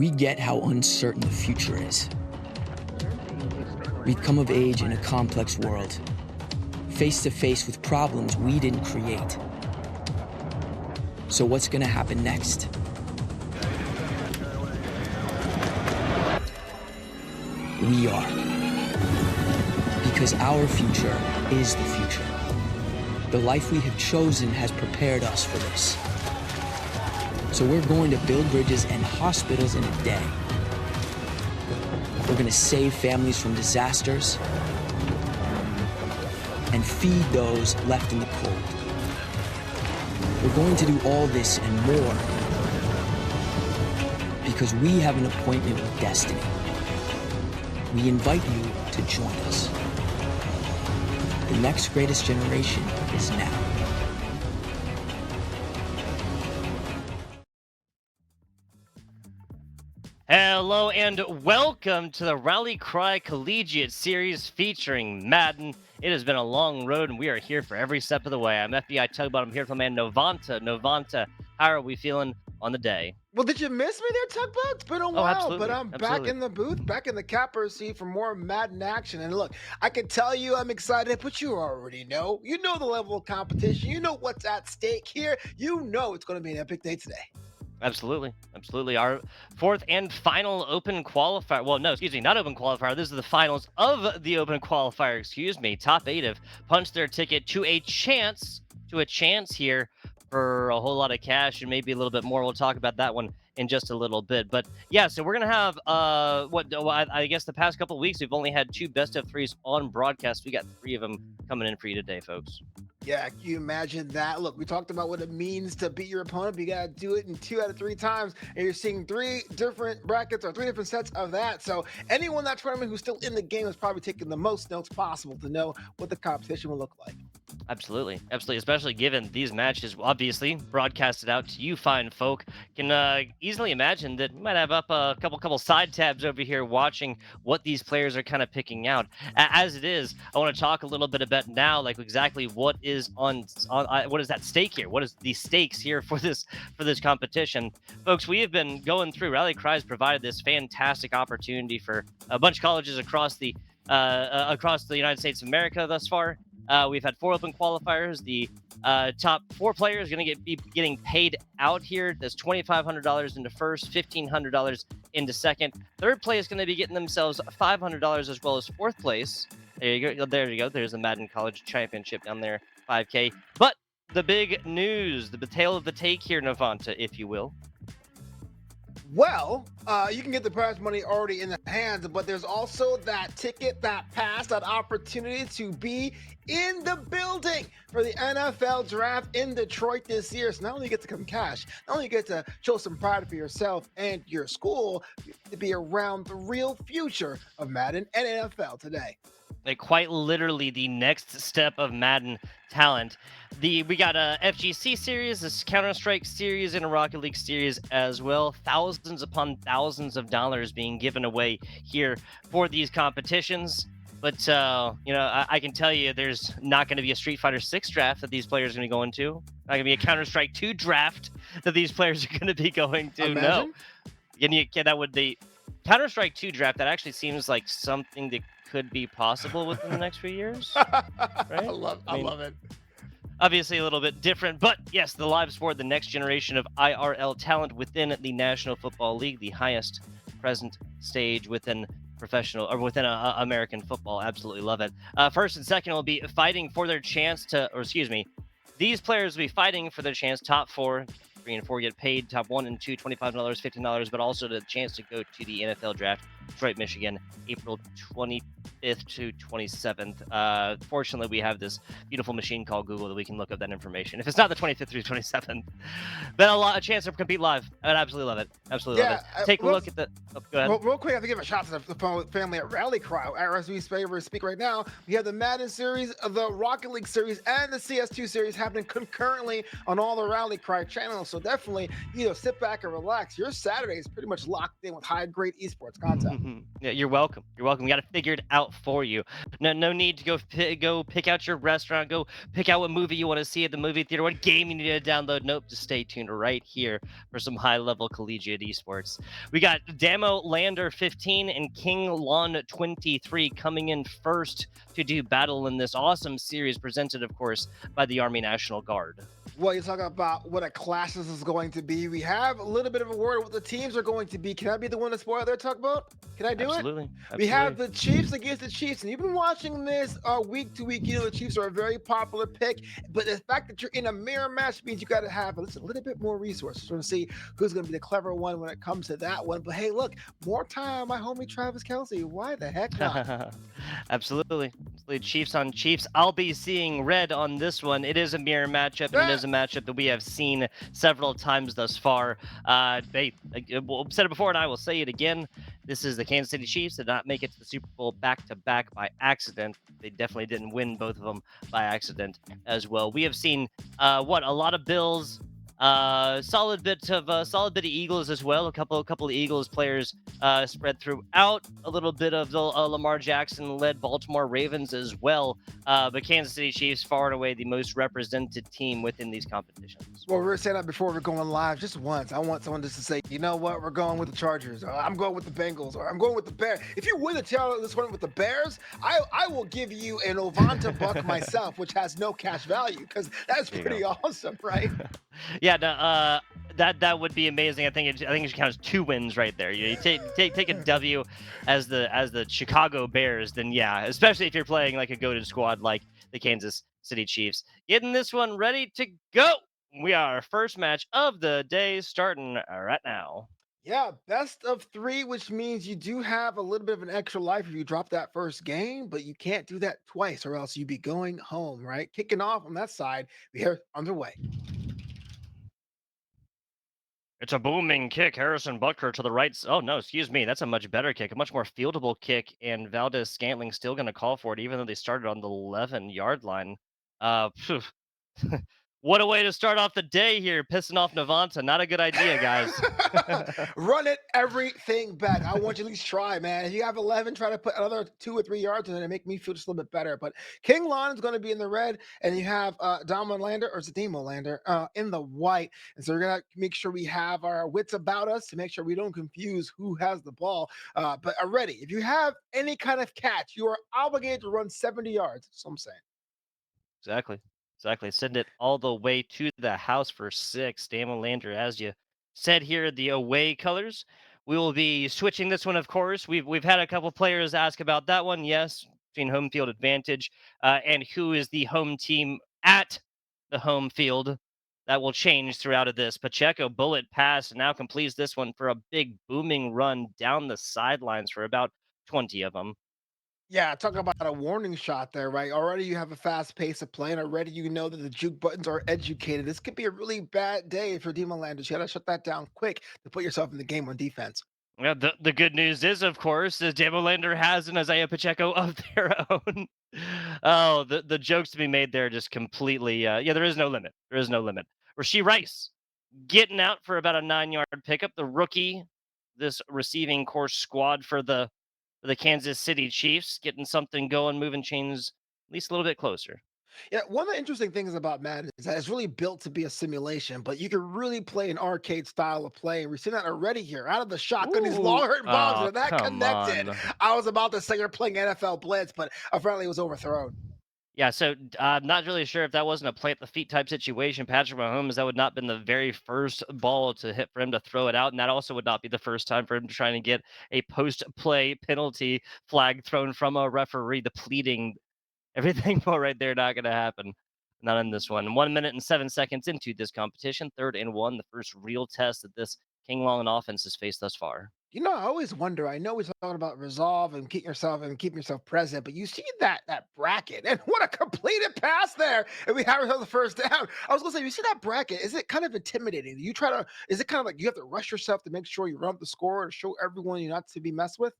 We get how uncertain the future is. We've come of age in a complex world, face to face with problems we didn't create. So what's gonna happen next? We are. Because our future is the future. The life we have chosen has prepared us for this. So we're going to build bridges and hospitals in a day. We're going to save families from disasters and feed those left in the cold. We're going to do all this and more because we have an appointment with destiny. We invite you to join us. The next greatest generation is now. Hello and welcome to the Rally Cry Collegiate series featuring Madden. It has been a long road and we are here for every step of the way. I'm FBI Tugboat. I'm here with my man Novanta. Novanta, how are we feeling on the day? Well, did you miss me there, Tugboat? It's been a while, but I'm back absolutely. in the booth, back in the capper seat for more Madden action. And look, I can tell you I'm excited, but you already know. You know the level of competition. You know what's at stake here. You know it's going to be an epic day today. Absolutely. Our fourth and final open qualifier. Well, no, excuse me, not open qualifier. This is the finals of the open qualifier. Excuse me. Top 8 have punched their ticket to a chance here for a whole lot of cash and maybe a little bit more. We'll talk about that one in just a little bit. But yeah, so we're gonna have I guess the past couple of weeks we've only had 2 best of 3s on broadcast. We got 3 of them coming in for you today, folks. Yeah, can you imagine that? Look, we talked about what it means to beat your opponent, but you got to do it in 2 out of 3 times, and you're seeing 3 different brackets or 3 different sets of that. So anyone in that tournament who's still in the game is probably taking the most notes possible to know what the competition will look like. Absolutely, especially given these matches obviously broadcasted out to you fine folk. Can easily imagine that we might have up a couple side tabs over here watching what these players are kind of picking out. As it is, I want to talk a little bit about now, like exactly what is on what is at stake here. What is the stakes here for this competition, folks? We have been going through. Rally Cries provided this fantastic opportunity for a bunch of colleges across the United States of America thus far. We've had 4 open qualifiers. The top 4 players are going to be getting paid out here. There's $2,500 into first, $1,500 into second. Third place is going to be getting themselves $500 as well as fourth place. There you go. There's the Madden College Championship down there, 5K. But the big news, the tail of the take here, Novanta, if you will. Well, you can get the prize money already in the hands, but there's also that ticket, that pass, that opportunity to be in the building for the NFL draft in Detroit this year. So not only you get to come cash, not only you get to show some pride for yourself and your school, you get to be around the real future of Madden and NFL today. Like quite literally the next step of Madden talent. We got a FGC series, a Counter-Strike series, and a Rocket League series as well. Thousands upon thousands of dollars being given away here for these competitions. But I can tell you, there's not going to be a Street Fighter 6 draft that these players are going to be going to. Not going to be a Counter-Strike 2 draft that these players are going to be going to. Imagine. No, that would be Counter-Strike 2 draft. That actually seems like something that could be possible within the next few years. Right? I love it. Obviously a little bit different, but yes, the live sport, the next generation of IRL talent within the National Football League, the highest present stage within professional or within American football. Absolutely love it. First and second will be fighting for their chance these players will be fighting for their chance. Top 4, 3 and 4 get paid. Top 1 and 2, $25, $15, but also the chance to go to the NFL draft, Detroit, Michigan, April 25th to 27th. Fortunately, we have this beautiful machine called Google that we can look up that information. If it's not the 25th through 27th, then a chance to compete live. I'd absolutely love it. Love it. Take a look at the. Oh, go ahead. Well, real quick, I have to give a shout to the family at Rally Cry. As we speak right now, we have the Madden series, the Rocket League series, and the CS2 series happening concurrently on all the Rally Cry channels. So definitely, sit back and relax. Your Saturday is pretty much locked in with high-grade esports content. Yeah, you're welcome. You're welcome. We got it figured out for you. No need to go pick out your restaurant. Go pick out what movie you want to see at the movie theater. What game you need to download. Nope. Just stay tuned right here for some high level collegiate esports. We got Damolander15 and Kinglon23 coming in first to do battle in this awesome series presented, of course, by the Army National Guard. Well, you're talking about what a clash this is going to be. We have a little bit of a word of what the teams are going to be. Can I be the one to spoil their talk about? Can I do it? Absolutely. We have Absolutely. the Chiefs against the Chiefs, and you've been watching this week to week. You know the Chiefs are a very popular pick, but the fact that you're in a mirror match means you got to have a little bit more resources to see who's going to be the clever one when it comes to that one. But hey, look, more time, my homie Travis Kelsey. Why the heck not? Absolutely. Chiefs on Chiefs. I'll be seeing red on this one. It is a mirror matchup, and it is a matchup that we have seen several times thus far. Well, I've said it before, and I will say it again. This is the Kansas City Chiefs did not make it to the Super Bowl back to back by accident. They definitely didn't win both of them by accident as well. We have seen a lot of Bills, solid bit of Eagles as well. A couple of Eagles players spread throughout. A little bit of the Lamar Jackson led Baltimore Ravens as well. But Kansas City Chiefs far and away the most represented team within these competitions. Well, we were saying that before we're going live. Just once, I want someone just to say, you know what, we're going with the Chargers, or I'm going with the Bengals, or I'm going with the Bears. If you win the title this one with the Bears, I will give you an Ovanta buck myself, which has no cash value, because that's There you pretty awesome, right? Yeah, no, that would be amazing. I think it should count as two wins right there. You take a W as the Chicago Bears, then yeah, especially if you're playing like a goated squad like the Kansas City Chiefs. Getting this one ready to go. We are first match of the day starting right now. Yeah, best of three, which means you do have a little bit of an extra life if you drop that first game, but you can't do that twice or else you'd be going home, right? Kicking off on that side, we are underway. It's a booming kick. Harrison Butker to the right. Oh, no, excuse me. That's a much better kick, a much more fieldable kick. And Valdez Scantling still going to call for it, even though they started on the 11-yard line. Phew. What a way to start off the day here, pissing off Navanta. Not a good idea, guys. Run it everything back. I want you to at least try, man. If you have 11, try to put another 2 or 3 yards in it and make me feel just a little bit better. But Kinglon is going to be in the red, and you have Damolander or Zademo in the white. And so we're going to make sure we have our wits about us to make sure we don't confuse who has the ball. But already, if you have any kind of catch, you are obligated to run 70 yards. That's what I'm saying. Exactly. Exactly. Send it all the way to the house for 6. Damolander, as you said here, the away colors. We will be switching this one, of course. We've had a couple players ask about that one. Yes, between home field advantage and who is the home team at the home field. That will change throughout of this. Pacheco bullet pass now completes this one for a big booming run down the sidelines for about 20 of them. Yeah, talk about a warning shot there, right? Already you have a fast pace of play, and already you know that the juke buttons are educated. This could be a really bad day for Demon. You gotta shut that down quick to put yourself in the game on defense. Yeah, the good news is, of course, is Damolander has an Isaiah Pacheco of their own. Oh, the jokes to be made there just completely. Yeah, there is no limit. There is no limit. Rasheed Rice getting out for about a 9-yard pickup. The rookie, this receiving course squad for the Kansas City Chiefs, getting something going, moving chains at least a little bit closer. Yeah, one of the interesting things about Madden is that it's really built to be a simulation, but you can really play an arcade style of play. We've seen that already here. Out of the shotgun, these Ooh, long hurt bombs, oh and that come connected. on. I was about to say you're playing NFL Blitz, but apparently it was overthrown. Yeah, so I'm not really sure if that wasn't a plant the feet type situation. Patrick Mahomes, that would not been the very first ball to hit for him to throw it out, and that also would not be the first time for him to try to get a post play penalty flag thrown from a referee. The pleading, everything more right there, not going to happen. Not in this one. 1 minute and 7 seconds into this competition, 3rd and 1, the first real test that this King Long offense has faced thus far. You know, I always wonder. I know we're talking about resolve and keep yourself present, but you see that bracket, and what a completed pass there, and we have ourselves the first down. I was gonna say, you see that bracket? Is it kind of intimidating? You try to? Is it kind of like you have to rush yourself to make sure you run up the score to show everyone you're not to be messed with?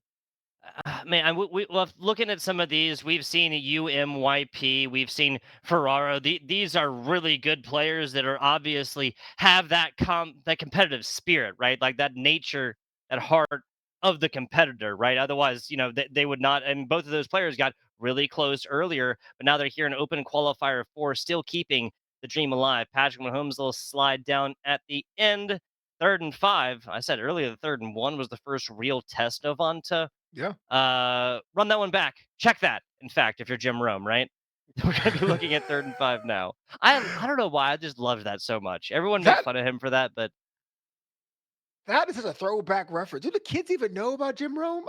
Man, well, looking at some of these, we've seen UMYP, we've seen Ferraro. These are really good players that are obviously have that competitive spirit, right? Like that nature, that heart of the competitor, right? Otherwise, they would not. And both of those players got really close earlier, but now they're here in open qualifier 4, still keeping the dream alive. Patrick Mahomes' little slide down at the end. 3rd and 5. I said earlier the 3rd and 1 was the first real test of Onta. Yeah. Run that one back. Check that. In fact, if you're Jim Rome, right? We're gonna be looking at 3rd and 5 now. I don't know why. I just loved that so much. Everyone makes That fun of him for that, but that is such a throwback reference. Do the kids even know about Jim Rome?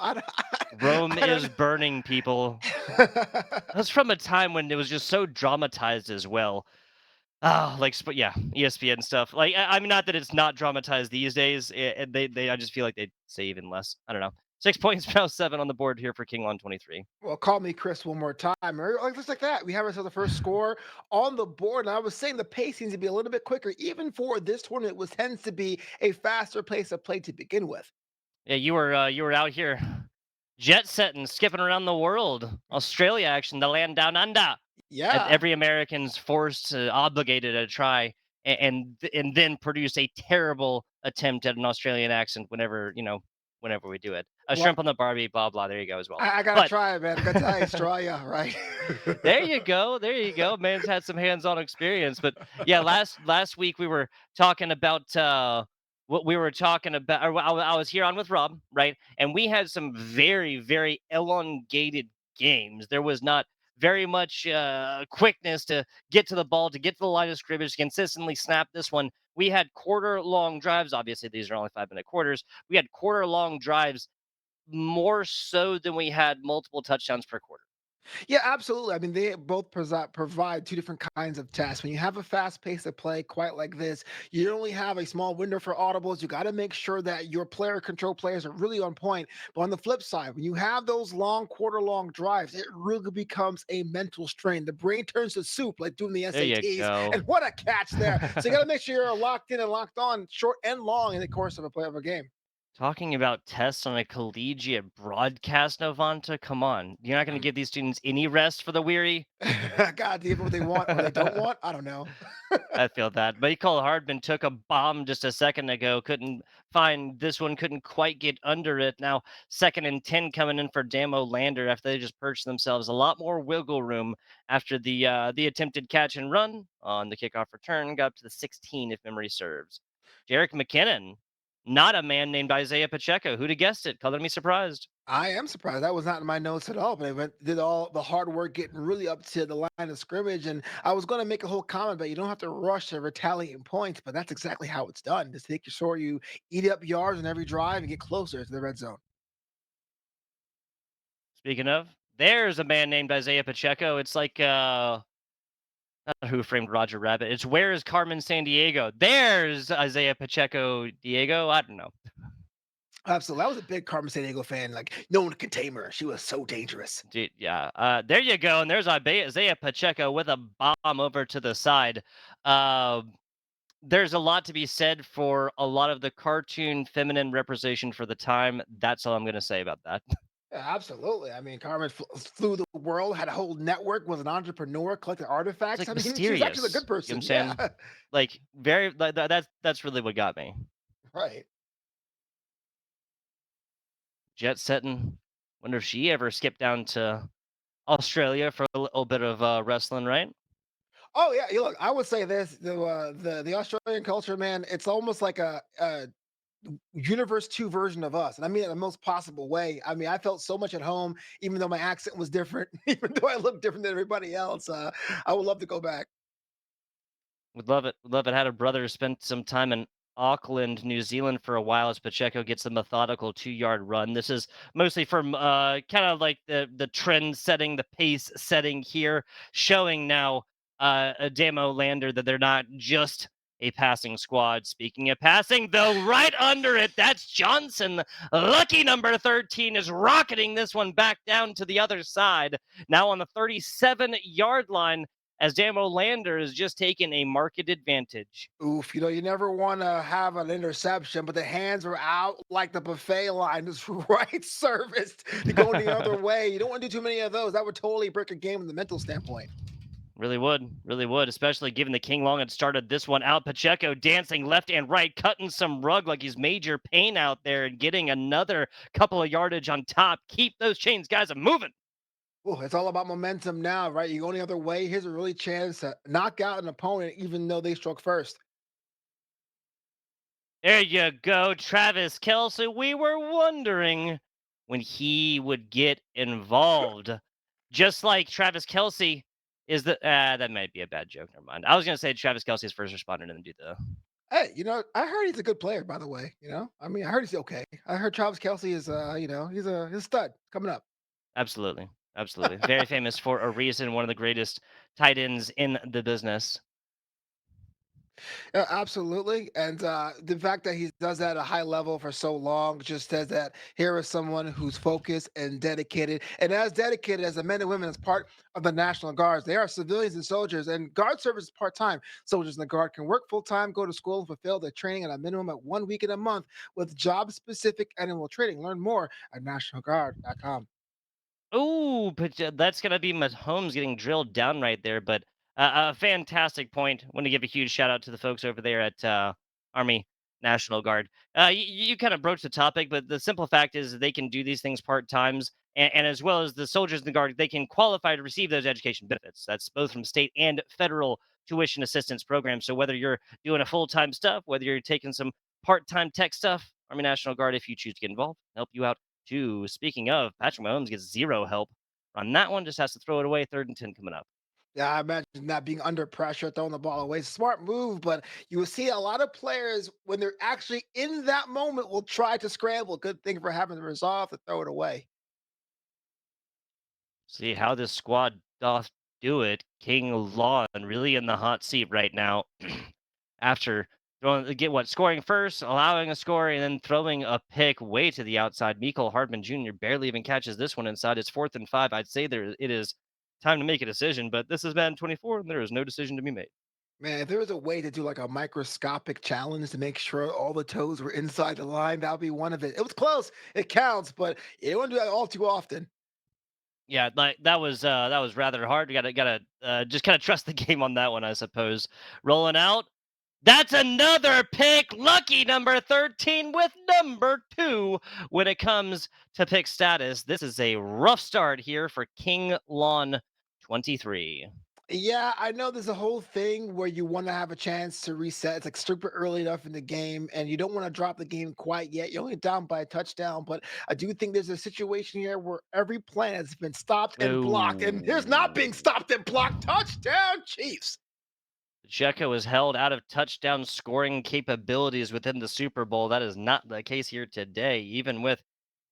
Rome I don't is burning people. know. That's from a time when it was just so dramatized as well. Oh, like, yeah, ESPN stuff. Like, I mean, not that it's not dramatized these days. I just feel like they say even less. I don't know. 6 points, now 7 on the board here for Kinglon 23. Well, call me Chris one more time, or like just like that. We have ourselves the first score on the board. And I was saying the pace seems to be a little bit quicker, even for this tournament, which tends to be a faster pace of play to begin with. Yeah, you were out here jet setting, skipping around the world. Australia action, the land down under. And Yeah. every American's forced to obligated to try and then produce a terrible attempt at an Australian accent whenever we do it. A Well, shrimp on the Barbie, blah blah. There you go as well. I gotta But try it, man. I gotta tell you, Australia, right? there you go. There you go. Man's had some hands-on experience. But yeah, last week we were talking about what we were talking about. Or I was here on with Rob, right? And we had some very, very elongated games. There was not very much quickness to get to the ball, to get to the line of scrimmage, to consistently snap this one. We had quarter long drives. Obviously, these are only 5-minute quarters. We had quarter long drives more so than we had multiple touchdowns per quarter. Yeah, absolutely. I mean, they both provide two different kinds of tests. When you have a fast pace of play quite like this, you only have a small window for audibles. You got to make sure that your player control players are really on point. But on the flip side, when you have those long, quarter long drives, it really becomes a mental strain. The brain turns to soup, like doing the There you SATs. go. And what a catch there. So you got to make sure you're locked in and locked on, short and long, in the course of a play of a game. Talking about tests on a collegiate broadcast, Novanta, come on. You're not going to give these students any rest for the weary? God, give them what they want or they don't want. I don't know. I feel that. Michael Hardman took a bomb just a second ago. Couldn't find this one, couldn't quite get under it. Now, 2nd and 10 coming in for Damolander after they just perched themselves a lot more wiggle room after the attempted catch and run on the kickoff return. Got up to the 16, if memory serves. Jarek McKinnon, not a man named Isaiah Pacheco. Who'd have guessed it? Color me surprised. I am surprised. That was not in my notes at all, but did all the hard work getting really up to the line of scrimmage. And I was going to make a whole comment, but you don't have to rush to retaliate points. But that's exactly how it's done. Just make sure you eat up yards in every drive and get closer to the red zone. Speaking of, there's a man named Isaiah Pacheco. It's like not Who Framed Roger Rabbit. It's Where is Carmen San Diego? There's Isaiah Pacheco Diego. I don't know. Absolutely. I was a big Carmen San Diego fan. Like, no one could tame her. She was so dangerous. Dude, yeah. There you go. And there's Isaiah Pacheco with a bomb over to the side. Uh, there's a lot to be said for a lot of the cartoon feminine representation for the time. That's all I'm going to say about that. Yeah, absolutely. I mean, Carmen flew the world, had a whole network, was an entrepreneur, collected It's artifacts. like I mean, she was actually a mysterious. good You know what I'm person. saying? Yeah, Like very. That's really what got me. right. Jet setting. Wonder if she ever skipped down to Australia for a little bit of wrestling, right? Oh yeah, look, I would say this: the Australian culture, man, it's almost like a universe two version of us, and I mean it in the most possible way. I mean, I felt so much at home, even though my accent was different, even though I looked different than everybody else. I would love to go back. Would love it. Would love it. Had a brother who spent some time in Auckland, New Zealand for a while as Pacheco gets the methodical 2-yard run. This is mostly from kind of like the trend setting, the pace setting here, showing now a Damo Lander that they're not just a passing squad. Speaking of passing, though, right under it, that's Johnson. Lucky number 13 is rocketing this one back down to the other side. Now on the 37-yard line as Damo Lander has just taken a market advantage. Oof, you never want to have an interception, but the hands are out like the buffet line is right serviced to go the other way. You don't want to do too many of those. That would totally break a game from the mental standpoint. Really would, especially given the Kinglon had started this one out. Pacheco dancing left and right, cutting some rug like he's major pain out there and getting another couple of yardage on top. Keep those chains, guys, a moving. Oh, it's all about momentum now, right? You go the other way. Here's a really chance to knock out an opponent, even though they struck first. There you go, Travis Kelsey. We were wondering when he would get involved. Just like Travis Kelsey is the that might be a bad joke. Never mind. I was gonna say Travis Kelsey is first responder and then do the Hey, I heard he's a good player, by the way. I mean, I heard he's okay. I heard Travis Kelsey is, he's a stud coming up. absolutely. Absolutely. Very famous for a reason, one of the greatest tight ends in the business. Yeah, absolutely. And the fact that he does that at a high level for so long just says that here is someone who's focused and dedicated, and as dedicated as the men and women as part of the National Guards. They are civilians and soldiers, and guard service is part time. Soldiers in the Guard can work full time, go to school, and fulfill their training at a minimum at 1 week in a month with job specific annual training. Learn more at nationalguard.com. Ooh, but that's gonna be Mahomes getting drilled down right there. But a fantastic point. Want to give a huge shout out to the folks over there at Army National Guard. You kind of broached the topic, but the simple fact is they can do these things part times, and as well as the soldiers in the guard, they can qualify to receive those education benefits. That's both from state and federal tuition assistance programs. So whether you're doing a full time stuff, whether you're taking some part time tech stuff, Army National Guard, if you choose to get involved, help you out too. Speaking of, Patrick Mahomes gets zero help on that one, just has to throw it away. 3rd and 10 coming up. Yeah, I imagine that being under pressure, throwing the ball away. Smart move, but you will see a lot of players when they're actually in that moment will try to scramble. Good thing for having the resolve to throw it away. See how this squad doth do it. King Law really in the hot seat right now. After scoring first, allowing a score, and then throwing a pick way to the outside. Miko Hardman Jr. barely even catches this one inside. It's 4th and 5. I'd say there it is time to make a decision, but this is Madden 24, and there is no decision to be made. Man, if there was a way to do like a microscopic challenge to make sure all the toes were inside the line, that would be one of it. It was close. It counts, but you don't want to do that all too often. Yeah, like that was rather hard. You gotta just kind of trust the game on that one, I suppose. Rolling out. That's another pick. Lucky number 13 with number 2 when it comes to pick status. This is a rough start here for King Lawn 23. Yeah, I know there's a whole thing where you want to have a chance to reset. It's like super early enough in the game, and you don't want to drop the game quite yet. You're only down by a touchdown, but I do think there's a situation here where every plan has been stopped and blocked, and here's not being Oh. stopped and blocked. Touchdown, Chiefs. Pacheco is held out of touchdown scoring capabilities within the Super Bowl. That is not the case here today, even with,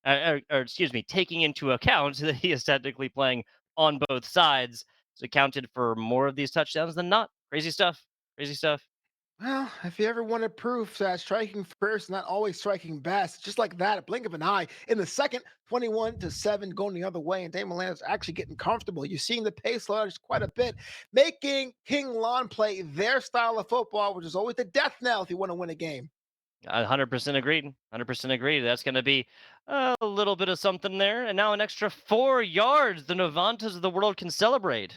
or excuse me, taking into account that he is technically playing on both sides. It's accounted for more of these touchdowns than not. Crazy stuff. Crazy stuff. Well, if you ever wanted proof that striking first, not always striking best, just like that, a blink of an eye. In the second, 21-7 going the other way, and Damolander's actually getting comfortable. You're seeing the pace large quite a bit, making King Lon play their style of football, which is always the death knell if you want to win a game. 100% agreed. 100% agreed. That's going to be a little bit of something there. And now an extra 4 yards. The Novantas of the world can celebrate.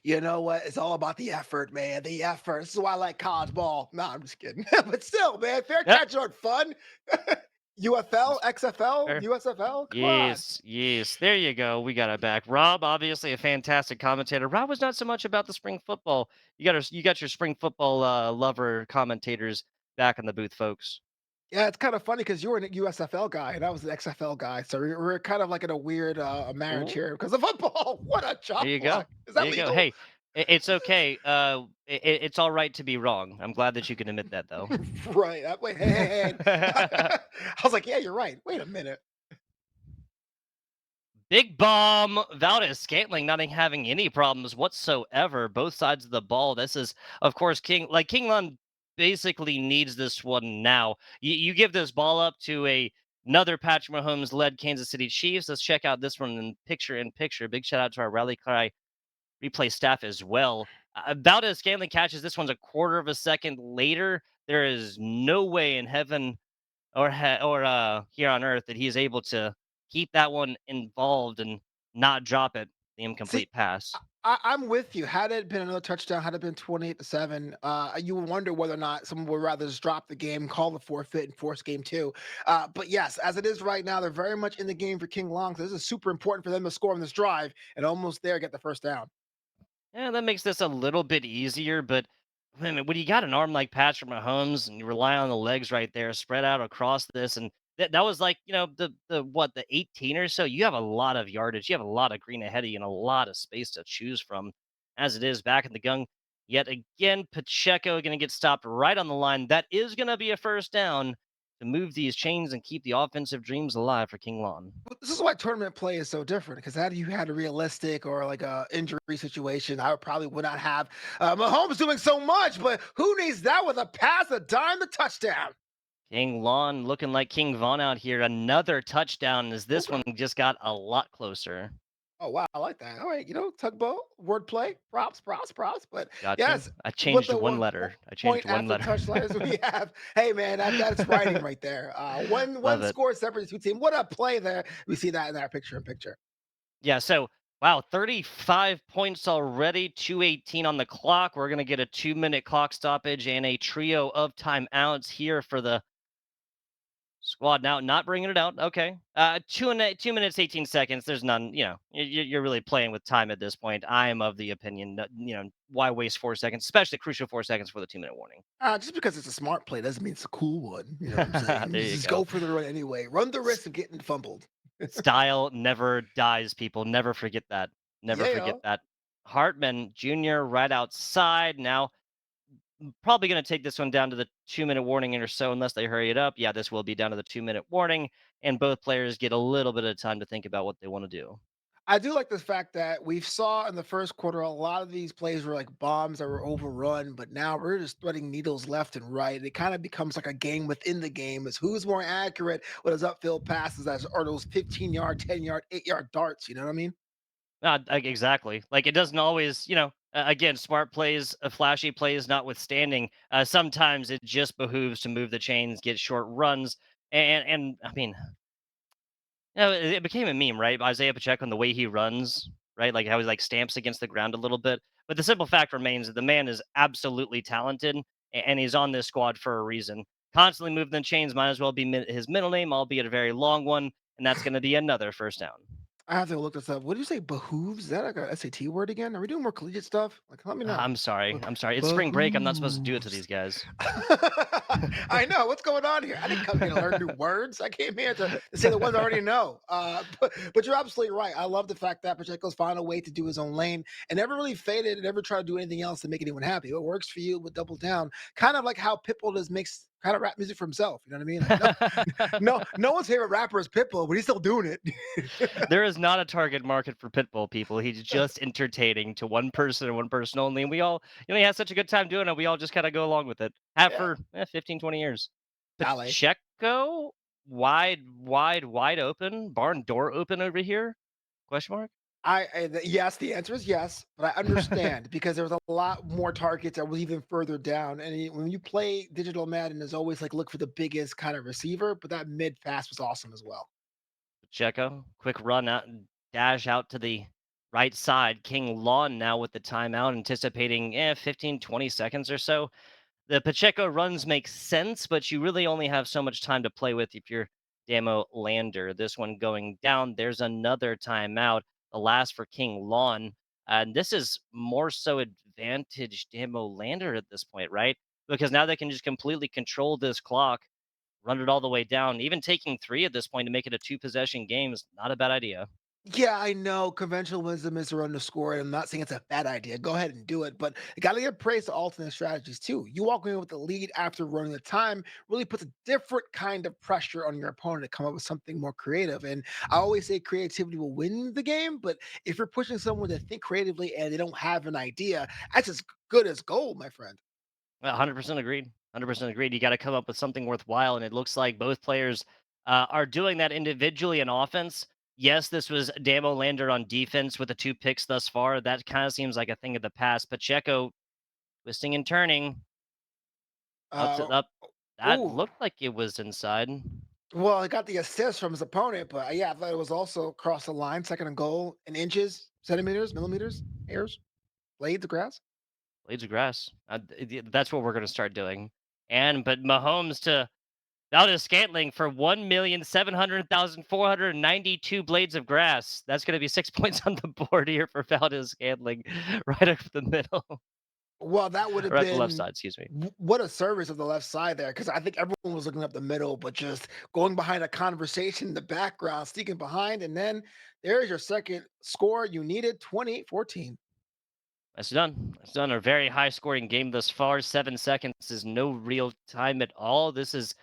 You know what? It's all about the effort, man. The effort. This is why I like college ball. No, I'm just kidding. But still, man, fair Yep. catch aren't fun. UFL, XFL, Fair. USFL. Come on. Yes, yes. There you go. We got it back. Rob, obviously a fantastic commentator. Rob was not so much about the spring football. You got your spring football lover commentators back in the booth, folks. Yeah, it's kind of funny because you were an USFL guy and I was an XFL guy. So we're kind of like in a weird marriage Ooh, here because of football. What a there chop you go. block. Is There that you go. legal? Hey, it's okay. It's all right to be wrong. I'm glad that you can admit that, though. Right. Wait, hey, hey, hey. I was like, yeah, you're right. Wait a minute. Big bomb. Valdez Scantling not having any problems whatsoever. Both sides of the ball. This is, of course, Kinglon basically needs this one now. You give this ball up to another Patrick Mahomes led Kansas City Chiefs. Let's check out this one in picture in picture. Big shout out to our Rally Cry replay staff as well. Valdez Scantling catches this one's a quarter of a second later. There is no way in heaven or here on Earth that he is able to keep that one involved and not drop it, the See, incomplete pass. I'm with you. Had it been another touchdown, had it been 28-7, you would wonder whether or not someone would rather just drop the game, call the forfeit, and force game two. But yes, as it is right now, they're very much in the game for King Long. So this is super important for them to score on this drive and almost there get the first down. Yeah, that makes this a little bit easier, but man, when you got an arm like Patrick Mahomes and you rely on the legs right there, spread out across this, and that was like the 18 or so. You have a lot of yardage, you have a lot of green ahead of you, and a lot of space to choose from. As it is, back in the gun yet again, Pacheco going to get stopped right on the line. That is going to be a first down to move these chains and keep the offensive dreams alive for King Lon. But this is why tournament play is so different because had you had a realistic or like a injury situation, I probably would not have Mahomes doing so much. But who needs that with a pass, a dime, the touchdown? King Lon looking like King Von out here. Another touchdown as this Okay. one just got a lot closer. Oh wow, I like that. All right, tugboat, wordplay, props, props, props. But Gotcha. yes, I with changed the one one letter. I changed point one after letter. touchdowns we have, hey man, that's writing right there. One Love it. score separate two team. What a play there. We see that in our picture in picture. Yeah, so wow, 35 points already, 2:18 on the clock. We're gonna get a 2-minute clock stoppage and a trio of timeouts here for the squad. Now, not bringing it out. Okay, 2 minutes 18 seconds. There's none. You're really playing with time at this point. I am of the opinion that why waste 4 seconds, especially crucial 4 seconds for the 2-minute warning. Just because it's a smart play doesn't mean it's a cool one. You know what I'm saying? There you Just go. go for the run anyway. Run the risk of getting fumbled. Style never dies, people. Never forget that. Never forget Yeah. that. Hartman Jr. right outside. Now, probably going to take this one down to the 2-minute warning or so, unless they hurry it up. Yeah, this will be down to the 2-minute warning, and both players get a little bit of time to think about what they want to do. I do like the fact that we saw in the first quarter a lot of these plays were like bombs that were overrun, but now we're just threading needles left and right. It kind of becomes like a game within the game is who's more accurate with his upfield passes as are those 15-yard, 10-yard, 8-yard darts. You know what I mean? Exactly. Like it doesn't always, again, smart plays, flashy plays notwithstanding. Sometimes it just behooves to move the chains, get short runs, and I mean, it became a meme, right? Isaiah Pacheco and the way he runs, right? Like how he like stamps against the ground a little bit. But the simple fact remains that the man is absolutely talented, and he's on this squad for a reason. Constantly moving the chains might as well be his middle name, albeit a very long one, and that's going to be another first down. I have to look this up. What do you say, behooves? Is that like a SAT word again? Are we doing more collegiate stuff? Like, let me know. I'm sorry. Be- I'm sorry. It's spring break. I'm not supposed to do it to behooves. these guys. I know what's going on here. I didn't come here to learn new words. I came here to say the ones I already know. But you're absolutely right. I love the fact that Pacheco's found a way to do his own lane and never really faded and never tried to do anything else to make anyone happy. What works for you would double down. Kind of like how Pitbull just makes kind of rap music for himself. You know what I mean? Like no one's favorite rapper is Pitbull, but he's still doing it. There is not a target market for Pitbull people. He's just entertaining to one person and one person only. And we all, he has such a good time doing it. We all just kind of go along with it. Have Yeah. for 15, 20 years. Ballet. Pacheco, wide open. Barn door open over here? Question mark? Yes, the answer is yes, but I understand because there was a lot more targets that was even further down. And when you play digital Madden, there's always like look for the biggest kind of receiver, but that mid pass was awesome as well. Pacheco, quick run out and dash out to the right side. King Lawn now with the timeout, anticipating 15, 20 seconds or so. The Pacheco runs make sense, but you really only have so much time to play with if you're Damolander. This one going down. There's another timeout, the last for King Lawn. And this is more so advantage Damolander at this point, right? Because now they can just completely control this clock, run it all the way down. Even taking three at this point to make it a two possession game is not a bad idea. Yeah, I know conventional wisdom is to run the score, and I'm not saying it's a bad idea. Go ahead and do it, but you got to give praise to alternate strategies too. You walking in with the lead after running the time really puts a different kind of pressure on your opponent to come up with something more creative. And I always say creativity will win the game, but if you're pushing someone to think creatively and they don't have an idea, that's as good as gold, my friend. 100% agreed. 100% agreed. You got to come up with something worthwhile, and it looks like both players are doing that individually in offense. Yes, this was Damo Lander on defense with the two picks thus far. That kind of seems like a thing of the past. Pacheco twisting and turning up to Uh, up. That ooh, looked like it was inside. well, he got the assist from his opponent, but yeah, I thought it was also across the line, second and goal in inches, centimeters, millimeters. hairs, blades of grass. Blades of grass. That's what we're gonna start doing. But Mahomes to Valdez Scantling for 1,700,492 blades of grass. That's gonna be 6 points on the board here for Valdez Scantling, right up the middle, Well, that would have or at the left been side. Excuse me. what a service of the left side there, because I think everyone was looking up the middle, but just going behind a conversation in the background, sneaking behind, and then there's your second score you needed, 28-14. That's done. That's done. A very high scoring game thus far. 7 seconds is no real time at all. This is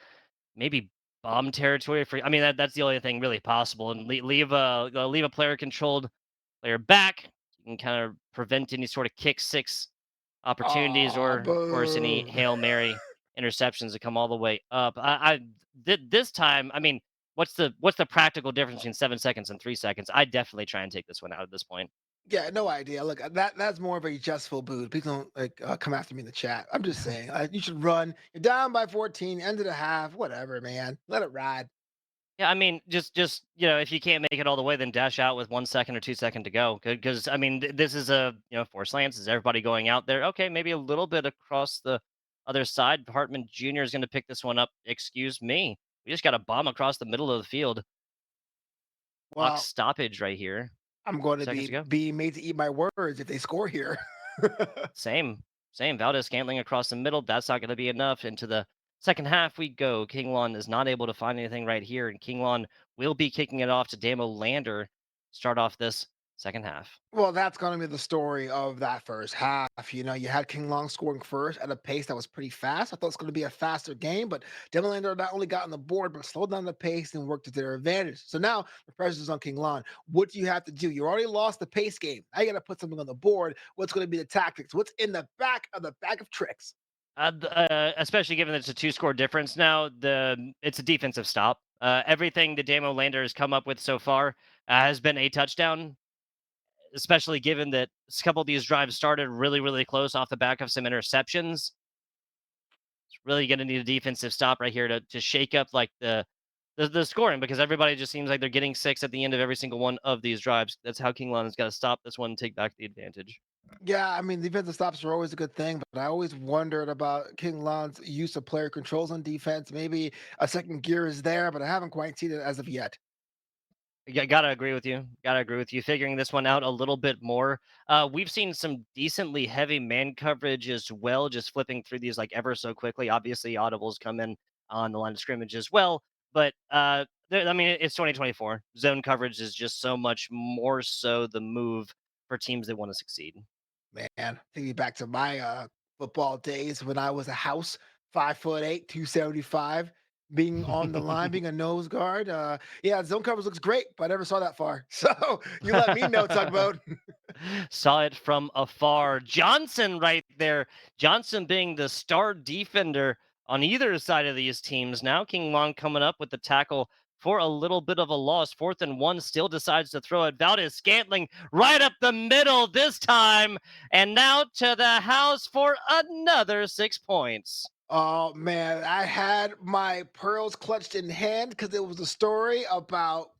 maybe bomb territory for. I mean, that's the only thing really possible. And leave a player controlled player back. You can kind of prevent any sort of kick six opportunities, Oh, or of course any boo. hail mary interceptions that come all the way up. I did this time. I mean, what's the practical difference between 7 seconds and 3 seconds? I definitely try and take this one out at this point. Yeah, no idea. Look, that's more of a jestful boot. Please don't like come after me in the chat. I'm just saying, you should run. You're down by 14, end of the half, whatever, man. Let it ride. Yeah, I mean, just if you can't make it all the way, then dash out with 1 second or 2 second to go. Because I mean, this is a four slants. Is everybody going out there? Okay, maybe a little bit across the other side. Hartman Jr. is going to pick this one up. Excuse me. We just got a bomb across the middle of the field. Clock Well, stoppage right here. I'm going to 2 seconds to go. be made to eat my words if they score here. Same, same. Valdez Scantling across the middle. That's not going to be enough. Into the second half we go. Kinglon is not able to find anything right here, and Kinglon will be kicking it off to Damolander. Start off this second half. Well, that's going to be the story of that first half. You had King Long scoring first at a pace that was pretty fast. I thought it was going to be a faster game, but Demolander not only got on the board, but slowed down the pace and worked to their advantage. So now the pressure's on King Long. What do you have to do? You already lost the pace game. Now you got to put something on the board. What's going to be the tactics? What's in the bag of tricks? Especially given that it's a two-score difference now, it's a defensive stop. Everything the Damolander has come up with so far has been a touchdown, especially given that a couple of these drives started really, really close off the back of some interceptions. It's really going to need a defensive stop right here to shake up like the scoring, because everybody just seems like they're getting six at the end of every single one of these drives. That's how Kinglon has got to stop this one and take back the advantage. Yeah, I mean, defensive stops are always a good thing, but I always wondered about King Lon's use of player controls on defense. Maybe a second gear is there, but I haven't quite seen it as of yet. Yeah, gotta agree with you. Gotta agree with you. Figuring this one out a little bit more. We've seen some decently heavy man coverage as well, just flipping through these like ever so quickly. Obviously, audibles come in on the line of scrimmage as well, but I mean, it's 2024. Zone coverage is just so much more so the move for teams that want to succeed. Man, thinking back to my football days when I was a house, 5'8", 275, being on the line, being a nose guard. Yeah, zone coverage looks great, but I never saw that far. So you let me know, Tugboat. Saw it from afar. Johnson right there. Johnson being the star defender on either side of these teams. Now King Long coming up with the tackle for a little bit of a loss. 4th and 1, still decides to throw it. Valdez Scantling right up the middle this time. And now to the house for another 6 points. Oh man, I had my pearls clutched in hand because it was a story about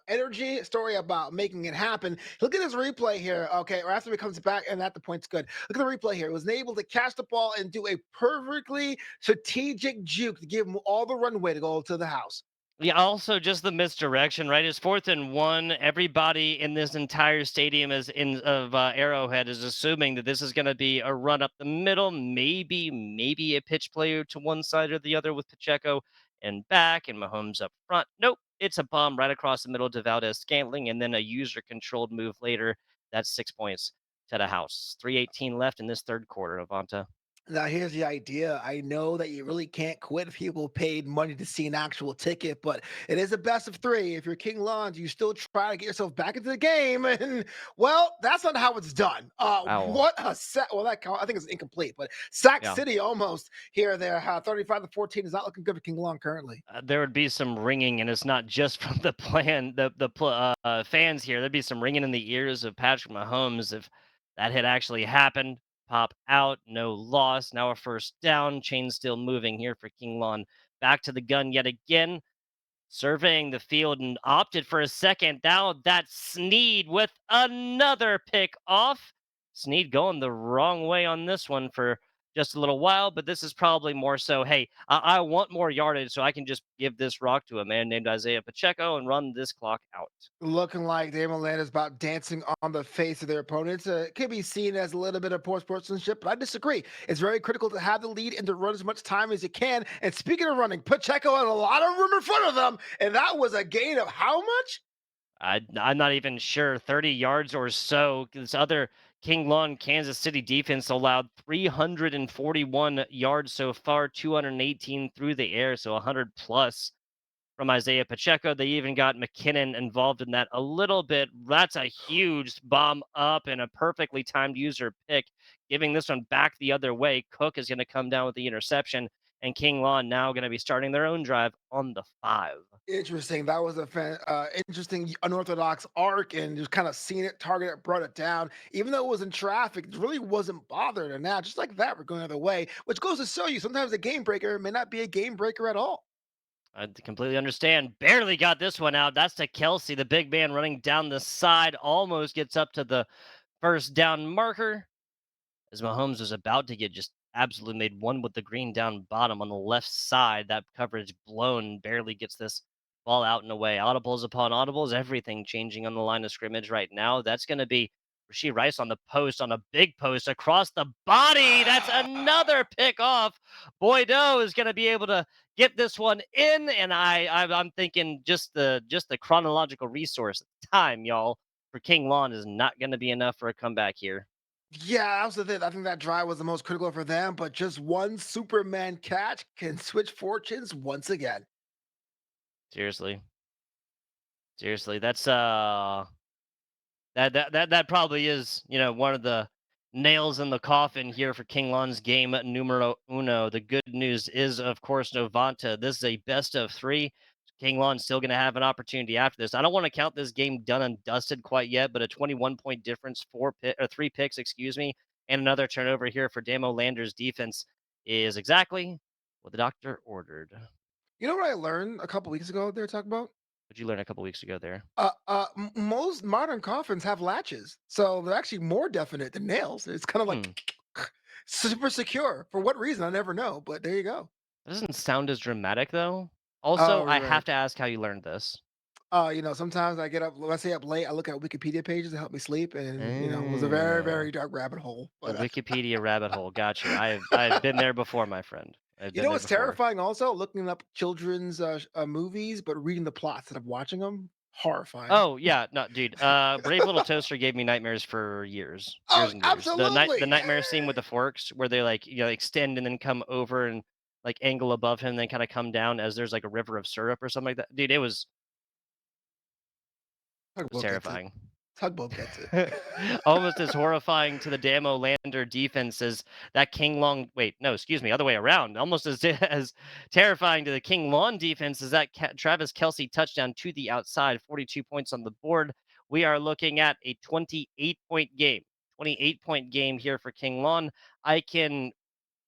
energy, a story about making it happen. Look at this replay here. Okay, or after he comes back, and that the point's good. Look at the replay here. He was able to catch the ball and do a perfectly strategic juke to give him all the runway to go to the house. Yeah, also just the misdirection, right? It's 4th and 1. Everybody in this entire stadium is in of Arrowhead is assuming that this is going to be a run up the middle, maybe a pitch play to one side or the other with Pacheco and back and Mahomes up front. Nope, it's a bomb right across the middle to Valdez Scantling, and then a user controlled move later. That's 6 points to the house. 3:18 left in this third quarter, Avanta. Now, here's the idea. I know that you really can't quit if people paid money to see an actual ticket, but it is a best of three. If you're King Lons, you still try to get yourself back into the game. And, well, that's not how it's done. Ow. What a set. Well, I think it's incomplete, but Sac Yeah. City almost here or there. 35-14 is not looking good for King Lon currently. There would be some ringing, and it's not just from the fans here. There'd be some ringing in the ears of Patrick Mahomes if that had actually happened. Pop out, no loss. Now a first down. Chain still moving here for Kinglon. Back to the gun yet again, surveying the field and opted for a second. Now that's Sneed with another pick off. Snead going the wrong way on this one for just a little while, but this is probably more so, hey, I want more yardage so I can just give this rock to a man named Isaiah Pacheco and run this clock out. Looking like Damolander is about dancing on the face of their opponents. It could be seen as a little bit of poor sportsmanship, but I disagree. It's very critical to have the lead and to run as much time as you can. And speaking of running, Pacheco had a lot of room in front of them, and that was a gain of how much? I'm not even sure, 30 yards or so. This other Kinglon, Kansas City defense allowed 341 yards so far, 218 through the air, so 100 plus from Isaiah Pacheco. They even got McKinnon involved in that a little bit. That's a huge bomb up and a perfectly timed user pick, giving this one back the other way. Cook is going to come down with the interception, and Kinglon now going to be starting their own drive on the 5. Interesting. That was a interesting, unorthodox arc, and just kind of seen it, target it, brought it down. Even though it was in traffic, it really wasn't bothered. And now, just like that, we're going the other way, which goes to show you sometimes a game breaker may not be a game breaker at all. I completely understand. Barely got this one out. That's to Kelsey, the big man running down the side. Almost gets up to the first down marker as Mahomes was about to get just absolutely made one with the green down bottom on the left side. That coverage blown, barely gets this ball out and away. Audibles upon audibles, everything changing on the line of scrimmage right now. That's going to be Rasheed Rice on the post, on a big post across the body. That's another pick off. Boydo is going to be able to get this one in, and I'm thinking just the chronological resource time, y'all, for King Lawn is not going to be enough for a comeback here. Yeah, that was the thing. I think that drive was the most critical for them, but just one Superman catch can switch fortunes once again. Seriously. Seriously, that's that probably is, one of the nails in the coffin here for King Lon's game numero uno. The good news is, of course, Novanta. This is a best of three. King Lon's still going to have an opportunity after this. I don't want to count this game done and dusted quite yet, but a 21-point difference, 3 picks, excuse me, and another turnover here for Damolander's defense is exactly what the doctor ordered. You know what I learned a couple weeks ago? They were talking about. What'd you learn a couple weeks ago there? Most modern coffins have latches, so they're actually more definite than nails. It's kind of like Hmm. super secure. For what reason? I never know, but there you go. That doesn't sound as dramatic though. Oh, Also, I right. have to ask how you learned this. Sometimes I get up, let's say up late, I look at Wikipedia pages to help me sleep, and it was a very, Oh, very dark rabbit hole. the But Wikipedia rabbit hole. Got you. I've been there before, my friend. I've you been know there what's before. terrifying? Also, looking up children's movies, but reading the plots instead of watching them, horrifying. Oh yeah, no, dude. Brave Little Toaster gave me nightmares for years, Oh, years and years. The absolutely. nightmare scene with the forks, where they like extend and then come over and like angle above him, then kind of come down as there's like a river of syrup or something like that. Dude, it was Tugboat gets it. terrifying. Tugboat gets it. Almost as horrifying to the Damolander defense as that King Long. Wait, no, excuse me, other way around. Almost as as terrifying to the King Lawn defense as that Travis Kelsey touchdown to the outside, 42 points on the board. We are looking at a 28-point game. 28-point game here for King Lawn. I can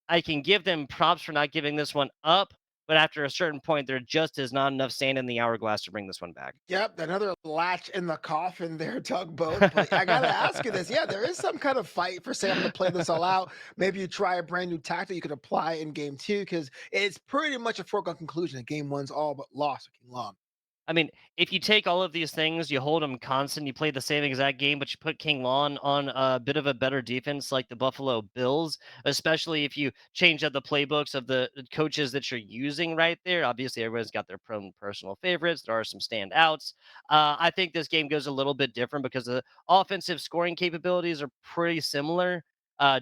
I can give them props for not giving this one up, but after a certain point, there just is not enough sand in the hourglass to bring this one back. Yep, another latch in the coffin there, tugboat. But I gotta ask you this: yeah, there is some kind of fight for say I'm gonna play this all out. Maybe you try a brand new tactic you could apply in game two because it's pretty much a foregone conclusion that game one's all but lost for King Long. I mean, if you take all of these things, you hold them constant, you play the same exact game, but you put King Lawn on a bit of a better defense like the Buffalo Bills, especially if you change up the playbooks of the coaches that you're using right there. Obviously, everyone's got their personal favorites. There are some standouts. I think this game goes a little bit different because the offensive scoring capabilities are pretty similar.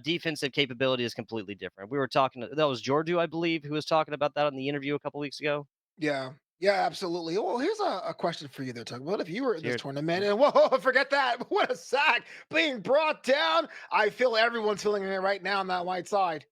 Defensive capability is completely different. We were talking, that was Jordu, I believe, who was talking about that on the interview a couple weeks ago. Yeah. Yeah, absolutely. Well, here's a question for you there, Tug. What if you were in this Here, tournament and whoa, forget that. What a sack being brought down. I feel everyone's feeling it right now on that white side.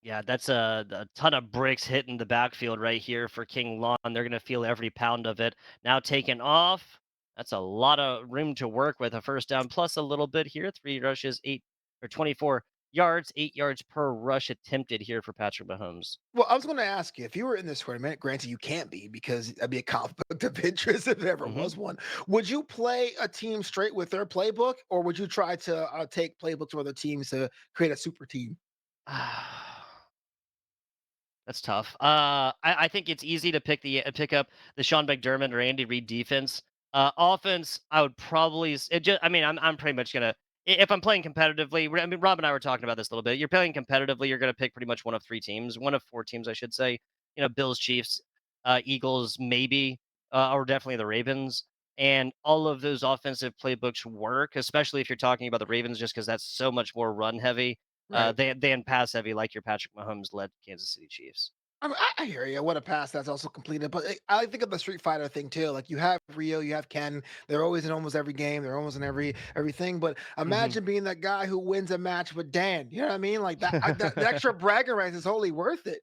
Yeah, that's a ton of bricks hitting the backfield right here for King Lawn. They're going to feel every pound of it. Now taken off. That's a lot of room to work with. A first down plus a little bit here. 3 rushes, 8 or 24 yards, 8 yards per rush attempted here for Patrick Mahomes. Well, I was going to ask you if you were in this tournament. Granted, you can't be because that'd be a conflict of interest if there ever Hmm. was one. Would you play a team straight with their playbook, or would you try to take playbooks from other teams to create a super team? That's tough. I think it's easy to pick up the Sean McDermott or Andy Reid defense. Offense, I would probably. I mean, I'm pretty much gonna. If I'm playing competitively, I mean, Rob and I were talking about this a little bit. You're playing competitively, you're gonna pick pretty much one of three teams, one of four teams, I should say. Bills, Chiefs, Eagles, maybe, or definitely the Ravens. And all of those offensive playbooks work, especially if you're talking about the Ravens, just because that's so much more run heavy Right. than pass heavy, like your Patrick Mahomes led Kansas City Chiefs. I mean, I hear you. What a pass that's also completed. But I think of the Street Fighter thing too. Like you have Rio, you have Ken. They're always in almost every game. They're almost in everything. But Hmm. imagine being that guy who wins a match with Dan. You know what I mean? Like that. The extra bragging rights is wholly worth it.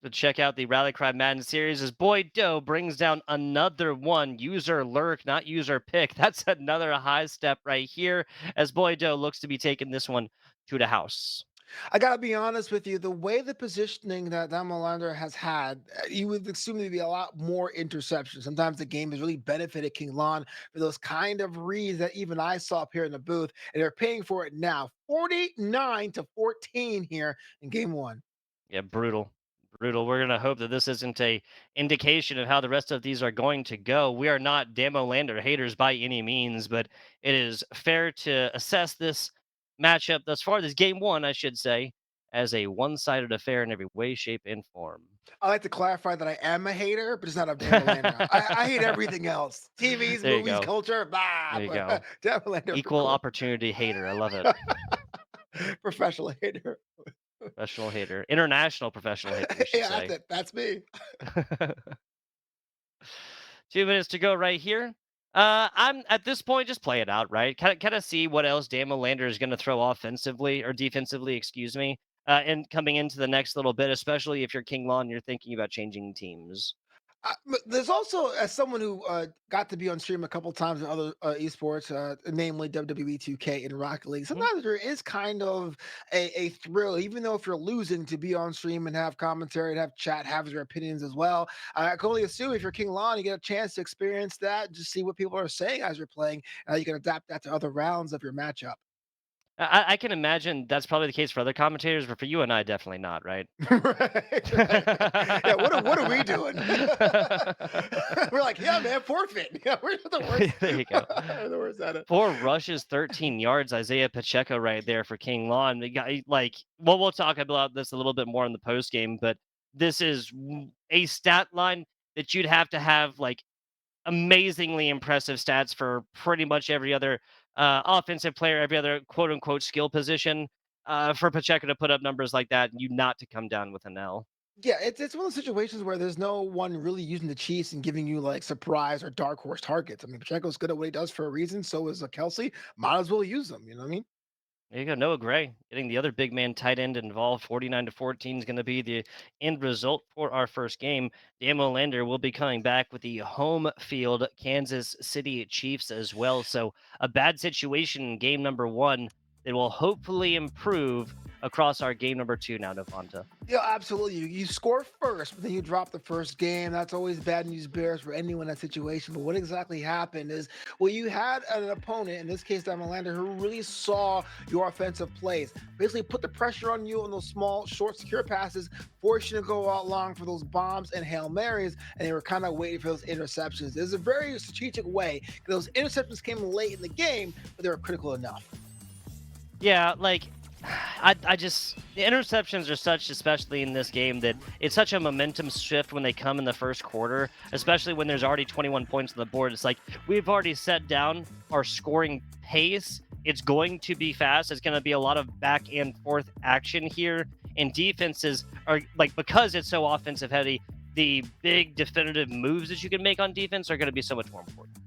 To check out the Rally Cry Madden series as Boy Doe brings down another one. User lurk, not user pick. That's another high step right here as Boy Doe looks to be taking this one to the house. I gotta be honest with you. The way the positioning that Damolander has had, you would assume there'd be a lot more interceptions. Sometimes the game has really benefited Kinglon for those kind of reads that even I saw up here in the booth, and they're paying for it now. 49-14 here in game one. Yeah, brutal. Brutal. We're gonna hope that this isn't a indication of how the rest of these are going to go. We are not Damolander haters by any means, but it is fair to assess this matchup thus far, this game one, I should say, as a one-sided affair in every way, shape, and form. I like to clarify that I am a hater, but it's not of Damolander. I hate everything else. TVs, There you movies, go. culture, blah, There you but go. Damolander, Equal cool. opportunity hater. I love it. Professional hater. Professional hater. International professional hater, we should Yeah, that's say. it. That's me. 2 minutes to go right here. I'm at this point just play it out, right? Kind of see what else Damolander is going to throw offensively or defensively, excuse me, and coming into the next little bit, especially if you're King Law and you're thinking about changing teams. But there's also, as someone who got to be on stream a couple times in other esports, namely WWE 2K and Rocket League, Mhm. sometimes there is kind of a thrill, even though if you're losing, to be on stream and have commentary, and have chat, have your opinions as well. I can only assume if you're King Lon, you get a chance to experience that, just see what people are saying as you're playing. You can adapt that to other rounds of your matchup. I can imagine that's probably the case for other commentators, but for you and I, definitely not, right? Right. Yeah, what are we doing? We're like, yeah, man, forfeit. Yeah, we're the worst. There you go. We're the worst at it. 4 rushes, 13 yards. Isaiah Pacheco right there for King Lawn. The guy, like, well, we'll talk about this a little bit more in the post game, but this is a stat line that you'd have to have like amazingly impressive stats for pretty much every other offensive player, every other quote unquote skill position. For Pacheco to put up numbers like that, and you not to come down with an L. Yeah, it's one of those situations where there's no one really using the Chiefs and giving you like surprise or dark horse targets. I mean, Pacheco's good at what he does for a reason. So is Kelsey. Might as well use them. You know what I mean? There you go. Noah Gray getting the other big man tight end involved. 49-14 is going to be the end result for our first game. Damo Lander will be coming back with the home field Kansas City Chiefs as well. So a bad situation in game number one that will hopefully improve across our game number two now, Novanta. Yeah, absolutely. You score first, but then you drop the first game. That's always bad news bears for anyone in that situation. But what exactly happened is, well, you had an opponent, in this case, Damolander, who really saw your offensive plays. Basically, put the pressure on you on those small, short, secure passes, force you to go out long for those bombs and Hail Marys, and they were kind of waiting for those interceptions. It's a very strategic way. Those interceptions came late in the game, but they were critical enough. Yeah, like I just the interceptions are such, especially in this game, that it's such a momentum shift when they come in the first quarter, especially when there's already 21 points on the board. It's like we've already set down our scoring pace. It's going to be fast. It's going to be a lot of back and forth action here. And defenses are like, because it's so offensive heavy, the big definitive moves that you can make on defense are going to be so much more important.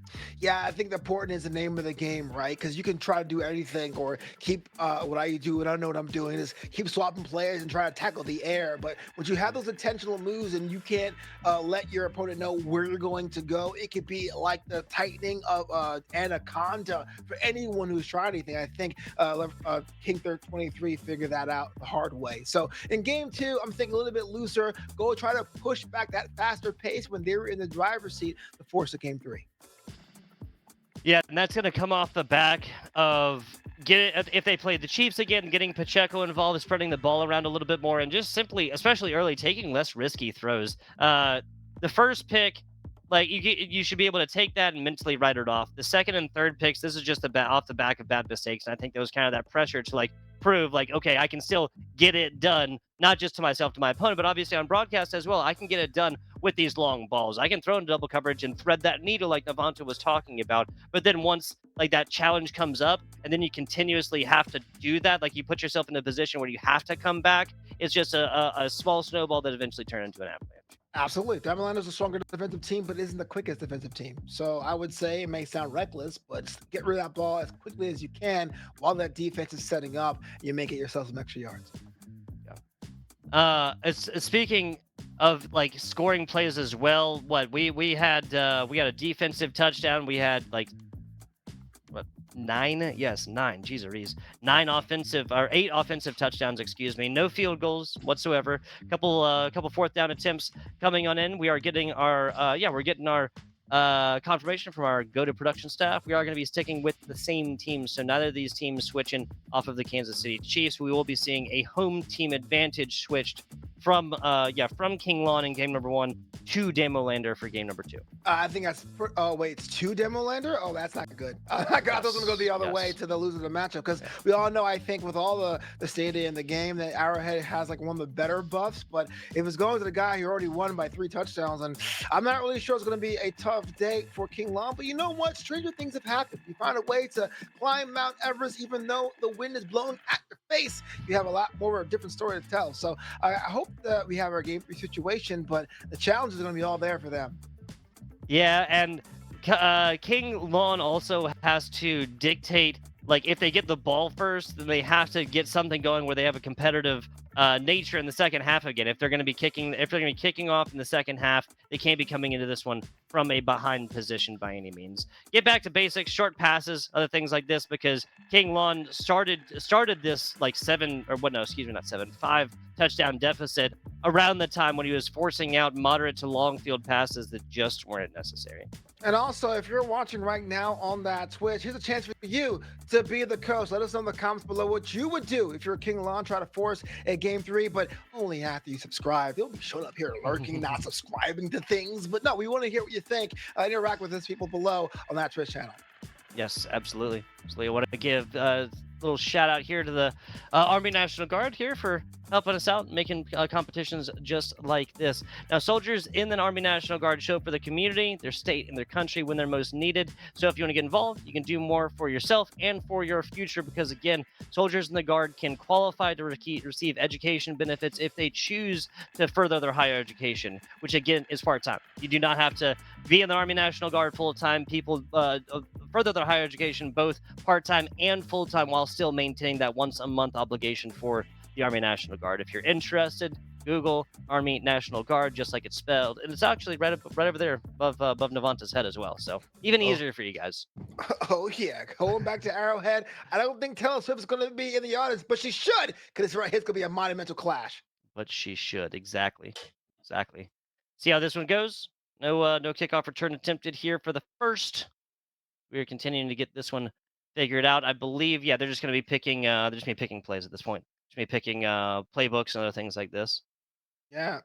Yeah, I think the important is the name of the game, right? Because you can try to do anything or keep what I do, and I know what I'm doing is keep swapping players and try to tackle the air. But when you have those intentional moves and you can't let your opponent know where you're going to go, it could be like the tightening of anaconda for anyone who's trying anything. I think King 23 figured that out the hard way. So in game two, I'm thinking a little bit looser. Go try to push back that faster pace when they were in the driver's seat to force a game three. Yeah, and that's going to come off the back of if they play the Chiefs again, getting Pacheco involved, spreading the ball around a little bit more, and just simply, especially early, taking less risky throws. The first pick, like you should be able to take that and mentally write it off. The second and third picks, this is just off the back of bad mistakes, and I think there was kind of that pressure to like prove like, okay, I can still get it done, not just to myself, to my opponent, but obviously on broadcast as well. I can get it done with these long balls. I can throw in double coverage and thread that needle like Navanta was talking about. But then once like that challenge comes up and then you continuously have to do that, like you put yourself in a position where you have to come back, it's just a small snowball that eventually turns into an avalanche. Absolutely. Damolander is a stronger defensive team, but isn't the quickest defensive team. So I would say it may sound reckless, but just get rid of that ball as quickly as you can while that defense is setting up. You may get yourself some extra yards. It's speaking of like scoring plays as well. What we had a defensive touchdown. We had like what 9? Yes, 9. Jeez, 8 offensive touchdowns. Excuse me. No field goals whatsoever. Couple fourth down attempts coming on in. We are getting our confirmation from our go to production staff. We are going to be sticking with the same team, so neither of these teams switching off of the Kansas City Chiefs. We will be seeing a home team advantage switched from Kinglon in game number 1 to Damolander for game number 2. I think that's it's 2 Demolander. Oh, that's not good. I thought it was going to go the other way to the loser of the matchup, because we all know, I think with all the stadium in the game, that Arrowhead has like one of the better buffs. But if it's going to the guy who already won by 3 touchdowns, and I'm not really sure it's going to be a tough day for Kinglon. But you know what? Stranger things have happened. You find a way to climb Mount Everest, even though the wind is blowing at your face. You have a lot more of a different story to tell. So I hope that we have our game 3 situation, but the challenge is going to be all there for them. Yeah, and Kinglon also has to dictate, like, if they get the ball first, then they have to get something going where they have a competitive nature in the second half again. If they're going to be kicking off in the second half, they can't be coming into this one from a behind position by any means. Get back to basics, short passes, other things like this, because Kinglon started this like 5 touchdown deficit around the time when he was forcing out moderate to long field passes that just weren't necessary. And also, if you're watching right now on that Twitch, here's a chance for you to be the coach. Let us know in the comments below what you would do if you're Kinglon, try to force a game 3, but only after you subscribe. They'll be showing up here lurking, not subscribing to things. But no, we want to hear what you think. Interact with us people below on that Twitch channel. Yes, absolutely. I want to give a little shout out here to the Army National Guard here for helping us out, making competitions just like this. Now, soldiers in the Army National Guard show up for the community, their state, and their country when they're most needed. So if you want to get involved, you can do more for yourself and for your future, because, again, soldiers in the Guard can qualify to receive education benefits if they choose to further their higher education, which, again, is part-time. You do not have to be in the Army National Guard full-time. People further their higher education both part-time and full-time while still maintaining that once-a-month obligation for the Army National Guard. If you're interested, Google Army National Guard, just like it's spelled, and it's actually right over there above Navanta's head as well. So even easier for you guys. Oh yeah, going back to Arrowhead, I don't think Taylor Swift is going to be in the audience, but she should, because right here's going to be a monumental clash. But she should, exactly. See how this one goes. No kickoff return attempted here for the first. We're continuing to get this one figured out. I believe, they're just going to be picking. They're just going to be picking plays at this point. Just be picking playbooks and other things like this. Yeah.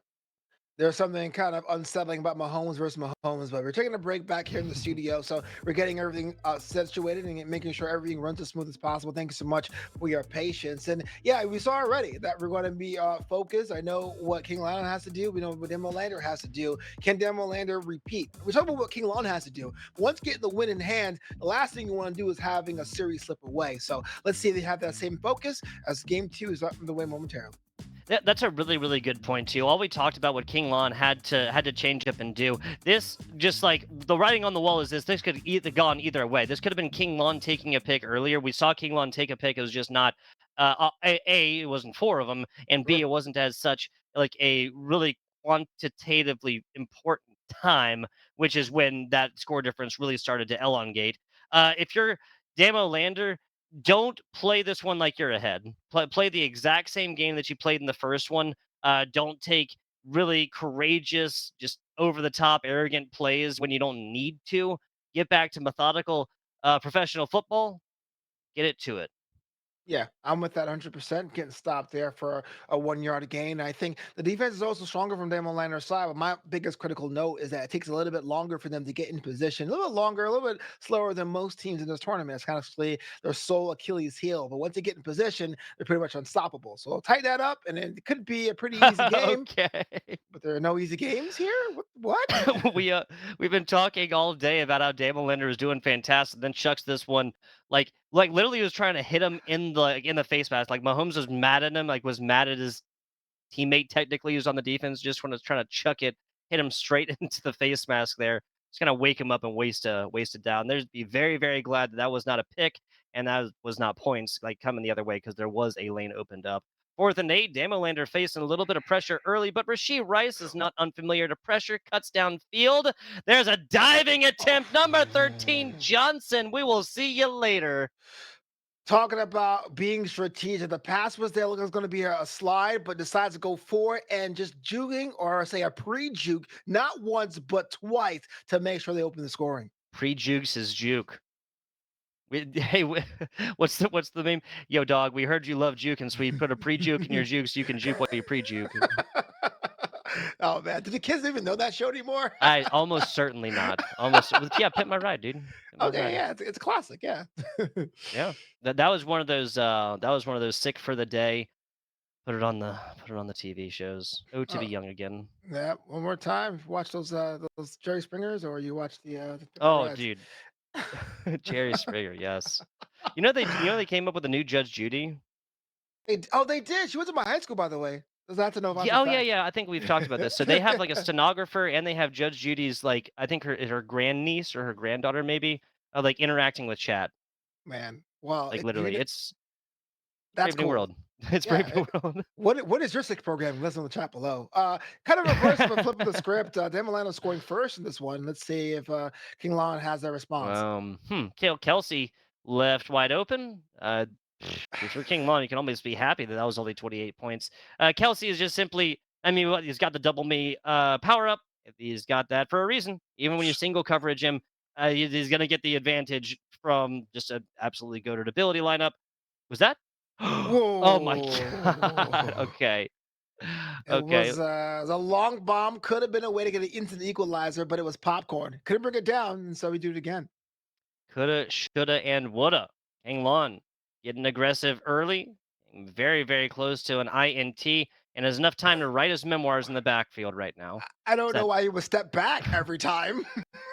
There's something kind of unsettling about Mahomes versus Mahomes, but we're taking a break back here in the studio. So we're getting everything situated and making sure everything runs as smooth as possible. Thank you so much for your patience. And yeah, we saw already that we're going to be focused. I know what Kinglon has to do. We know what Damolander has to do. Can Damolander repeat? We're talking about what Kinglon has to do. Once getting the win in hand, the last thing you want to do is having a series slip away. So let's see if they have that same focus as game 2 is up from the way momentarily. That's a really, really good point too. All we talked about what Kinglon had to change up and do. This just like the writing on the wall is this could either gone either way. This could have been Kinglon taking a pick earlier. We saw Kinglon take a pick. It was just not it wasn't four of them, and B, Right. it wasn't as such like a really quantitatively important time, which is when that score difference really started to elongate. If you're Damolander, don't play this one like you're ahead. Play the exact same game that you played in the first one. Don't take really courageous, just over the top, arrogant plays when you don't need to. Get back to methodical, professional football. Get it to it. Yeah, I'm with that 100%. Getting stopped there for a 1 yard gain. I think the defense is also stronger from Damon Lanner's side. But my biggest critical note is that it takes a little bit longer for them to get in position, a little bit longer, a little bit slower than most teams in this tournament. It's kind of their sole Achilles heel. But once they get in position, they're pretty much unstoppable. So tighten that up, and it could be a pretty easy game. Okay. But there are no easy games here. What? we we've been talking all day about how Damon Linder is doing fantastic. Then chucks this one like literally was trying to hit him in the face mask. Like Mahomes was mad at him, like was mad at his teammate technically who's on the defense just when it's trying to chuck it, hit him straight into the face mask there. Just gonna wake him up and waste it down. There's be very, very glad that that was not a pick and that was not points like coming the other way because there was a lane opened up. Fourth and 8, Damolander facing a little bit of pressure early, but Rasheed Rice is not unfamiliar to pressure, cuts downfield. There's a diving attempt, number 13, Johnson. We will see you later. Talking about being strategic. The pass was there, looking like it was going to be a slide, but decides to go for it and just juking or say a pre juke, not once, but twice to make sure they open the scoring. Pre-jukes is juke. Hey, what's the meme? Yo, dog, we heard you love juking, so we put a pre-juke in your jukes. You can juke while you pre-juke. Oh, man. Do the kids even know that show anymore? I almost certainly not. Almost, yeah. Pit my ride, dude. Pit my Okay, ride. yeah, it's a classic. Yeah. Yeah, that was one of those. That was one of those sick for the day. Put it on the TV shows. Oh, to be Oh, young again. yeah. One more time. Watch those Jerry Springers, or you watch the Oh, Barrettes. dude, Jerry Springer. Yes. You know they came up with a new Judge Judy. They did. She went to my high school, by the way. Does that have to know if that's a Yeah, oh yeah, fact? yeah. I think we've talked about this. So they have like a stenographer, and they have Judge Judy's like I think her grandniece or her granddaughter maybe, like interacting with chat. Man, well, Like literally, it's that's Brave New cool. World. It's Brave Yeah. New World. What is your sixth programming? Listen in the chat below. Kind of reverse of a flip of the script. Dan Milano scoring first in this one. Let's see if King Lon has a response. Kelsey left wide open. If you're King Mon, you can almost be happy that that was only 28 points. Kelsey is just simply, I mean, what he's got the double me power up. He's got that for a reason. Even when you single coverage him, he's going to get the advantage from just an absolutely goated ability lineup. Was that? Oh my god. Whoa. Okay. It Okay. was a long bomb. Could have been a way to get it into the equalizer, but it was popcorn. Couldn't bring it down, and so we do it again. Coulda, shoulda, and woulda. Kinglon getting aggressive early, very, very close to an INT, and has enough time to write his memoirs in the backfield right now. I Is don't know that why he would step back every time.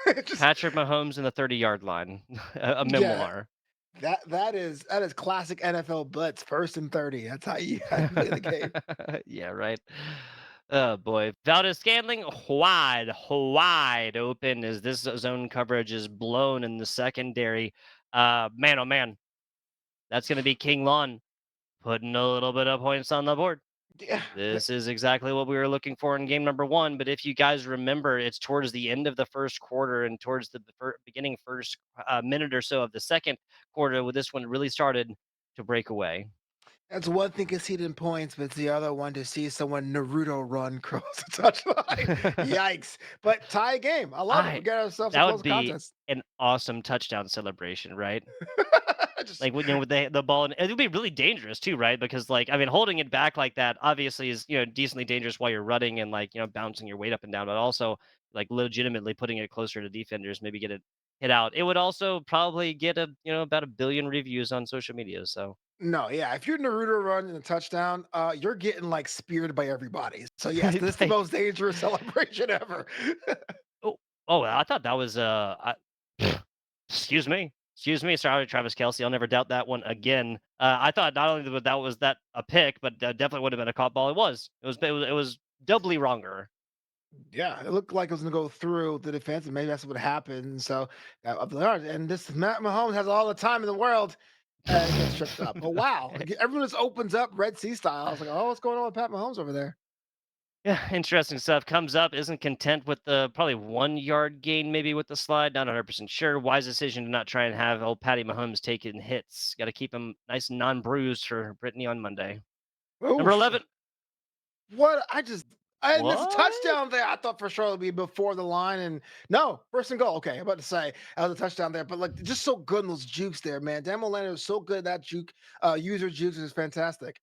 It just Patrick Mahomes in the 30-yard line? A yeah, memoir. that is classic NFL blitz. First and 30. That's how you play the game. Yeah, right. Oh boy, Valdez Scantling wide open as this zone coverage is blown in the secondary. Man, oh man, that's going to be King Lon putting a little bit of points on the board. Yeah, This is exactly what we were looking for in game number one. But if you guys remember, it's towards the end of the first quarter and towards the beginning first minute or so of the second quarter where this one really started to break away. that's one thing conceding points, but it's the other one to see someone Naruto run across the touchline. Yikes! But tie game. I love it. We I got ourselves a That would close be contest. an awesome touchdown celebration, right? Just Like when with the ball, and it would be really dangerous too, right? Because like I mean, holding it back like that obviously is decently dangerous while you're running and like bouncing your weight up and down, but also like legitimately putting it closer to defenders, maybe get it hit out. It would also probably get a about a billion reviews on social media. So no, yeah. If you're Naruto run in a touchdown, you're getting like speared by everybody. So yes, this is the like, most dangerous celebration ever. oh, I thought that was excuse me. Excuse me, sorry, Travis Kelsey. I'll never doubt that one again. I thought not only that was that a pick, but definitely would have been a caught ball. It was. It was doubly wronger. Yeah, it looked like it was gonna go through the defense, and maybe that's what happened. So, I'll be honest, and this Matt Mahomes has all the time in the world, and it gets tripped up. But wow, like, everyone just opens up Red Sea style. I was like, oh, what's going on with Pat Mahomes over there? Yeah, interesting stuff. Comes up, isn't content with the probably 1 yard gain, maybe with the slide. Not 100% sure. Wise decision to not try and have old Patty Mahomes taking hits. Got to keep him nice and non-bruised for Brittany on Monday. Number Oof. 11. What? I missed a What? touchdown there. I thought for sure it would be before the line, and no, first and goal. Okay, I'm about to say that was a touchdown there, but like just so good in those jukes there, man. Damolander is so good at that juke. User jukes is fantastic.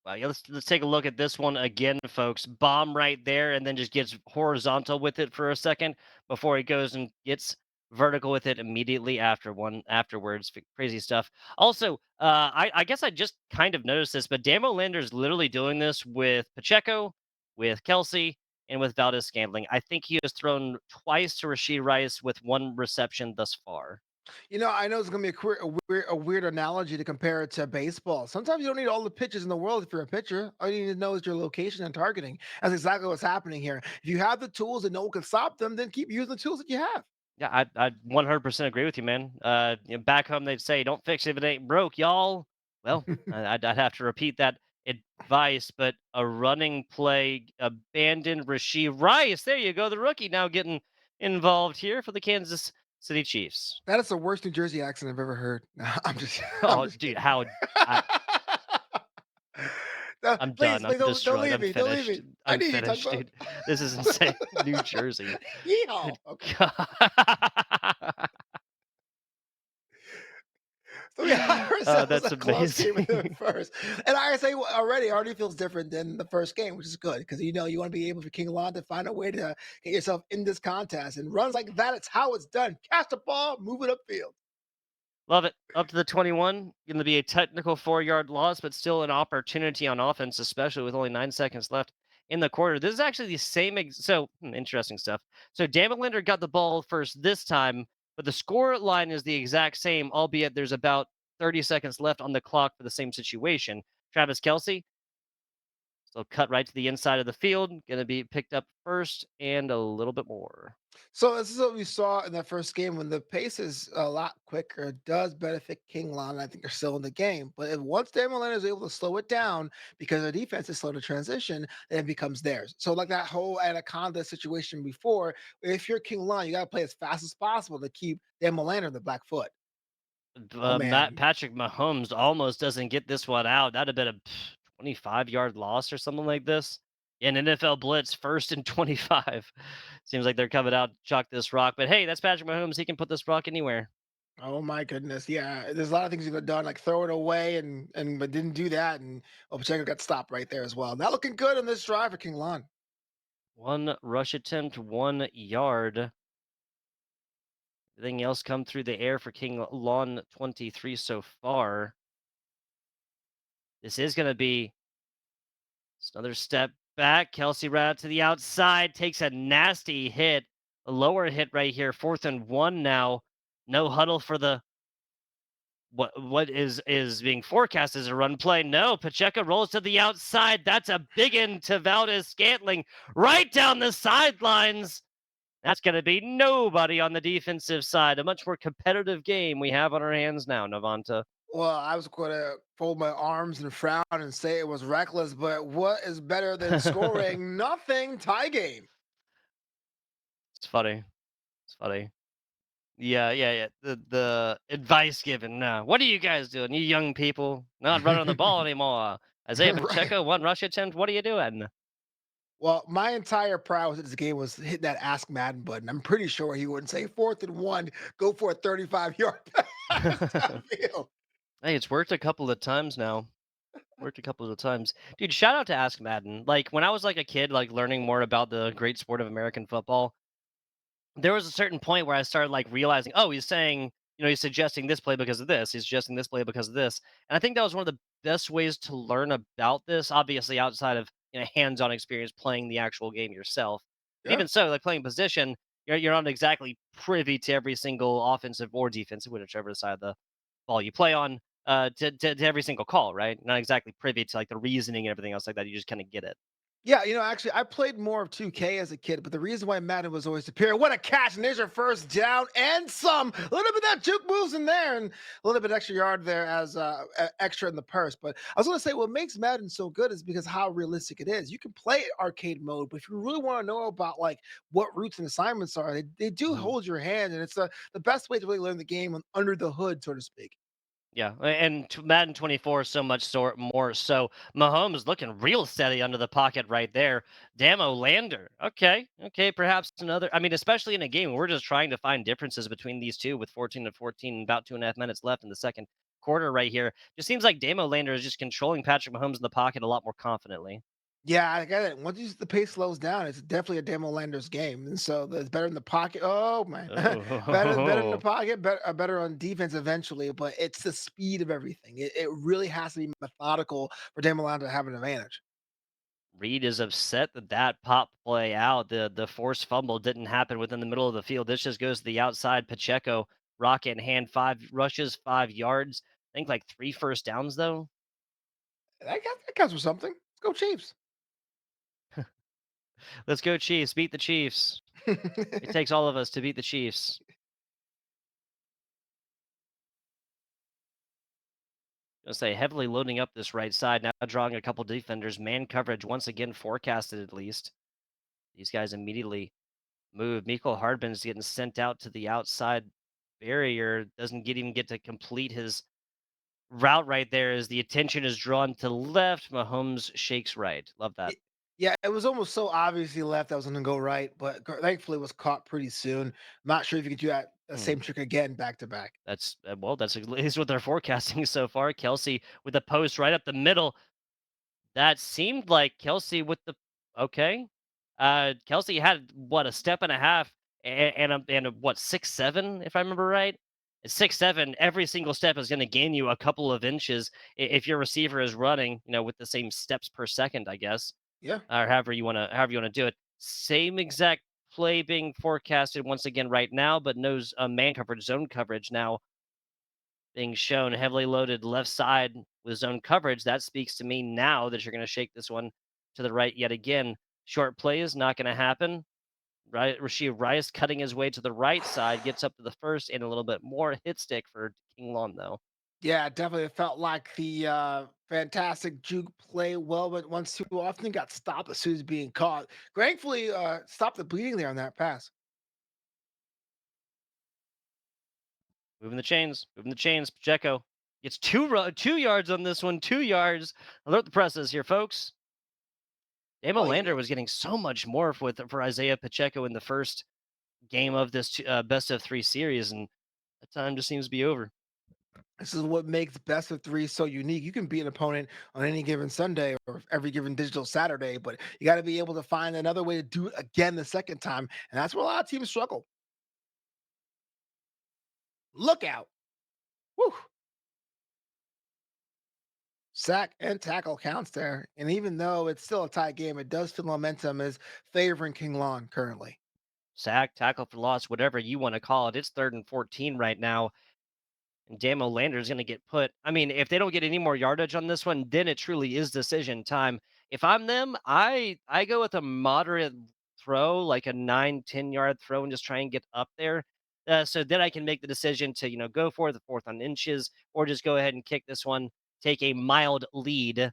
Wow, yeah, let's take a look at this one again, folks. Bomb right there, and then just gets horizontal with it for a second before he goes and gets vertical with it immediately afterwards. Crazy stuff. Also, I guess I just kind of noticed this, but Damo Lander's literally doing this with Pacheco, with Kelsey, and with Valdez Scantling. I think he has thrown twice to Rasheed Rice with one reception thus far. I know it's gonna be a weird analogy to compare it to baseball. Sometimes you don't need all the pitches in the world if you're a pitcher. All you need to know is your location and targeting. That's exactly what's happening here. If you have the tools and no one can stop them, then keep using the tools that you have. Yeah, I 100% agree with you, man. Back home they'd say, "Don't fix it if it ain't broke, y'all." Well, I'd have to repeat that advice, but a running play abandoned Rasheed Rice. There you go, the rookie now getting involved here for the Kansas City Chiefs. That is the worst New Jersey accent I've ever heard. No, I'm Oh, just dude, kidding. how I, No, I'm please, done. I'm please don't destroyed. leave I'm me. Don't leave me. finished. I I'm need you, finished, Tugboat. dude. This is insane. New Jersey. Yeehaw. Good Okay. God. So we have ourselves a That's close game in the amazing. first. And I say already feels different than the first game, which is good because you want to be able for Kinglon to find a way to get yourself in this contest. And runs like that, it's how it's done. Catch the ball, move it upfield. Love it. Up to the 21. Going to be a technical 4 yard loss, but still an opportunity on offense, especially with only 9 seconds left in the quarter. This is actually the same. Interesting stuff. So Damolander got the ball first this time, but the score line is the exact same, albeit there's about 30 seconds left on the clock for the same situation. Travis Kelsey, so cut right to the inside of the field. Going to be picked up first and a little bit more. So this is what we saw in that first game when the pace is a lot quicker. It does benefit Kinglon. I think they're still in the game. But if once Damolander is able to slow it down because their defense is slow to transition, then it becomes theirs. So like that whole Anaconda situation before, if you're Kinglon, you got to play as fast as possible to keep Damolander in the black foot. Oh Matt man. Patrick Mahomes almost doesn't get this one out. That'd have been a 25-yard loss or something like this. An NFL blitz first and 25. Seems like they're coming out to chalk this rock. But hey, that's Patrick Mahomes. He can put this rock anywhere. Oh my goodness. Yeah. There's a lot of things you could have done, like throw it away and but didn't do that. And Pacheco got stopped right there as well. Not looking good on this drive for Kinglon. One rush attempt, 1 yard. Everything else come through the air for King Lawn 23 so far. This is going to be just another step back. Kelsey right out to the outside, takes a nasty hit. A lower hit right here. 4th and 1 now. No huddle for the what is being forecast as a run play. No, Pacheco rolls to the outside. That's a big one to Valdez Scantling right down the sidelines. That's going to be nobody on the defensive side. A much more competitive game we have on our hands now, Navanta. Well, I was going to fold my arms and frown and say it was reckless, but what is better than scoring nothing tie game? It's funny. It's funny. Yeah, yeah, yeah. The advice given. No. What are you guys doing? You young people not running the ball anymore. Isaiah Right. Pacheco, one rush attempt. What are you doing? Well, my entire prowess at this game was hit that Ask Madden button. I'm pretty sure he wouldn't say 4th and 1, go for a 35-yard pass downfield. Hey, it's worked a couple of times now. Worked a couple of times. Dude, shout out to Ask Madden. Like when I was like a kid, like learning more about the great sport of American football, there was a certain point where I started like realizing, oh, he's saying, he's suggesting this play because of this. He's suggesting this play because of this. And I think that was one of the best ways to learn about this, obviously outside of hands-on experience playing the actual game yourself. But Yeah. even so, like playing position, You're not exactly privy to every single offensive or defensive, whichever side of the ball you play on, to every single call, right? Not exactly privy to like the reasoning and everything else like that. You just kind of get it. Yeah, actually, I played more of 2K as a kid, but the reason why Madden was always superior, what a catch, and there's your first down and some. A little bit of that juke moves in there, and a little bit extra yard there as extra in the purse. But I was going to say, what makes Madden so good is because how realistic it is. You can play arcade mode, but if you really want to know about like what routes and assignments are, they do Mhm. hold your hand, and it's the best way to really learn the game under the hood, so to speak. Yeah, and Madden 24 so much more so. Mahomes looking real steady under the pocket right there. Damolander. Okay, okay, perhaps another. I mean, especially in a game, we're just trying to find differences between these two with 14 to 14, about 2.5 minutes left in the second quarter right here. Just seems like Damolander is just controlling Patrick Mahomes in the pocket a lot more confidently. Yeah, I get it. The pace slows down, it's definitely a Demo Lander's game, and so it's better in the pocket. Oh man, better in the Oh. pocket, better on defense eventually. But it's the speed of everything. It really has to be methodical for Demo Lander to have an advantage. Reed is upset that that pop play out, the forced fumble didn't happen within the middle of the field. This just goes to the outside. Pacheco, rocket in hand, 5 rushes, 5 yards. I think like 3 first downs though. That counts for something. Let's go Chiefs. Let's go Chiefs! Beat the Chiefs! It takes all of us to beat the Chiefs. Gonna say heavily loading up this right side now, drawing a couple defenders. Man coverage once again forecasted at least. These guys immediately move. Miko Hardman's getting sent out to the outside barrier. Doesn't even get to complete his route right there as the attention is drawn to left. Mahomes shakes right. Love that. Y- yeah, it was almost so obvious he left. I was going to go right, but thankfully it was caught pretty soon. Not sure if you could do that Hmm. same trick again back to back. That's well, that's at least what they're forecasting so far. Kelsey with a post right up the middle. That seemed like Kelsey with the okay. Kelsey had what a step and a half and a what 6'7" if I remember right. At 6'7", every single step is going to gain you a couple of inches if your receiver is running, with the same steps per second, I guess, Yeah. or however you wanna do it. Same exact play being forecasted once again right now, but knows man coverage, zone coverage now being shown heavily loaded left side with zone coverage. That speaks to me now that you're going to shake this one to the right yet again. Short play is not going to happen. Right, Rasheed Rice cutting his way to the right side gets up to the first and a little bit more hit stick for Kinglon though. Yeah, definitely. It felt like the fantastic juke play well, but once too often got stopped as soon as being caught. Thankfully, stopped the bleeding there on that pass. Moving the chains. Pacheco gets 2 yards on this one. 2 yards. Alert the presses here, folks. Oh, Damo Lander was getting so much more for Isaiah Pacheco in the first game of this best of three series, and that time just seems to be over. this is what makes best of three so unique. You can beat an opponent on any given Sunday or every given digital Saturday, but you got to be able to find another way to do it again the second time, and that's where a lot of teams struggle. Look out! Woo! Sack and tackle counts there, and even though it's still a tight game, it does feel momentum is favoring King Long currently. Sack, tackle for loss, whatever you want to call it. It's 3rd and 14 right now. And Damo Lander is going to get put. I mean, if they don't get any more yardage on this one, then it truly is decision time. If I'm them, I go with a moderate throw, like a 9, 10 yard throw, and just try and get up there. So then I can make the decision to go for the fourth on inches, or just go ahead and kick this one, take a mild lead.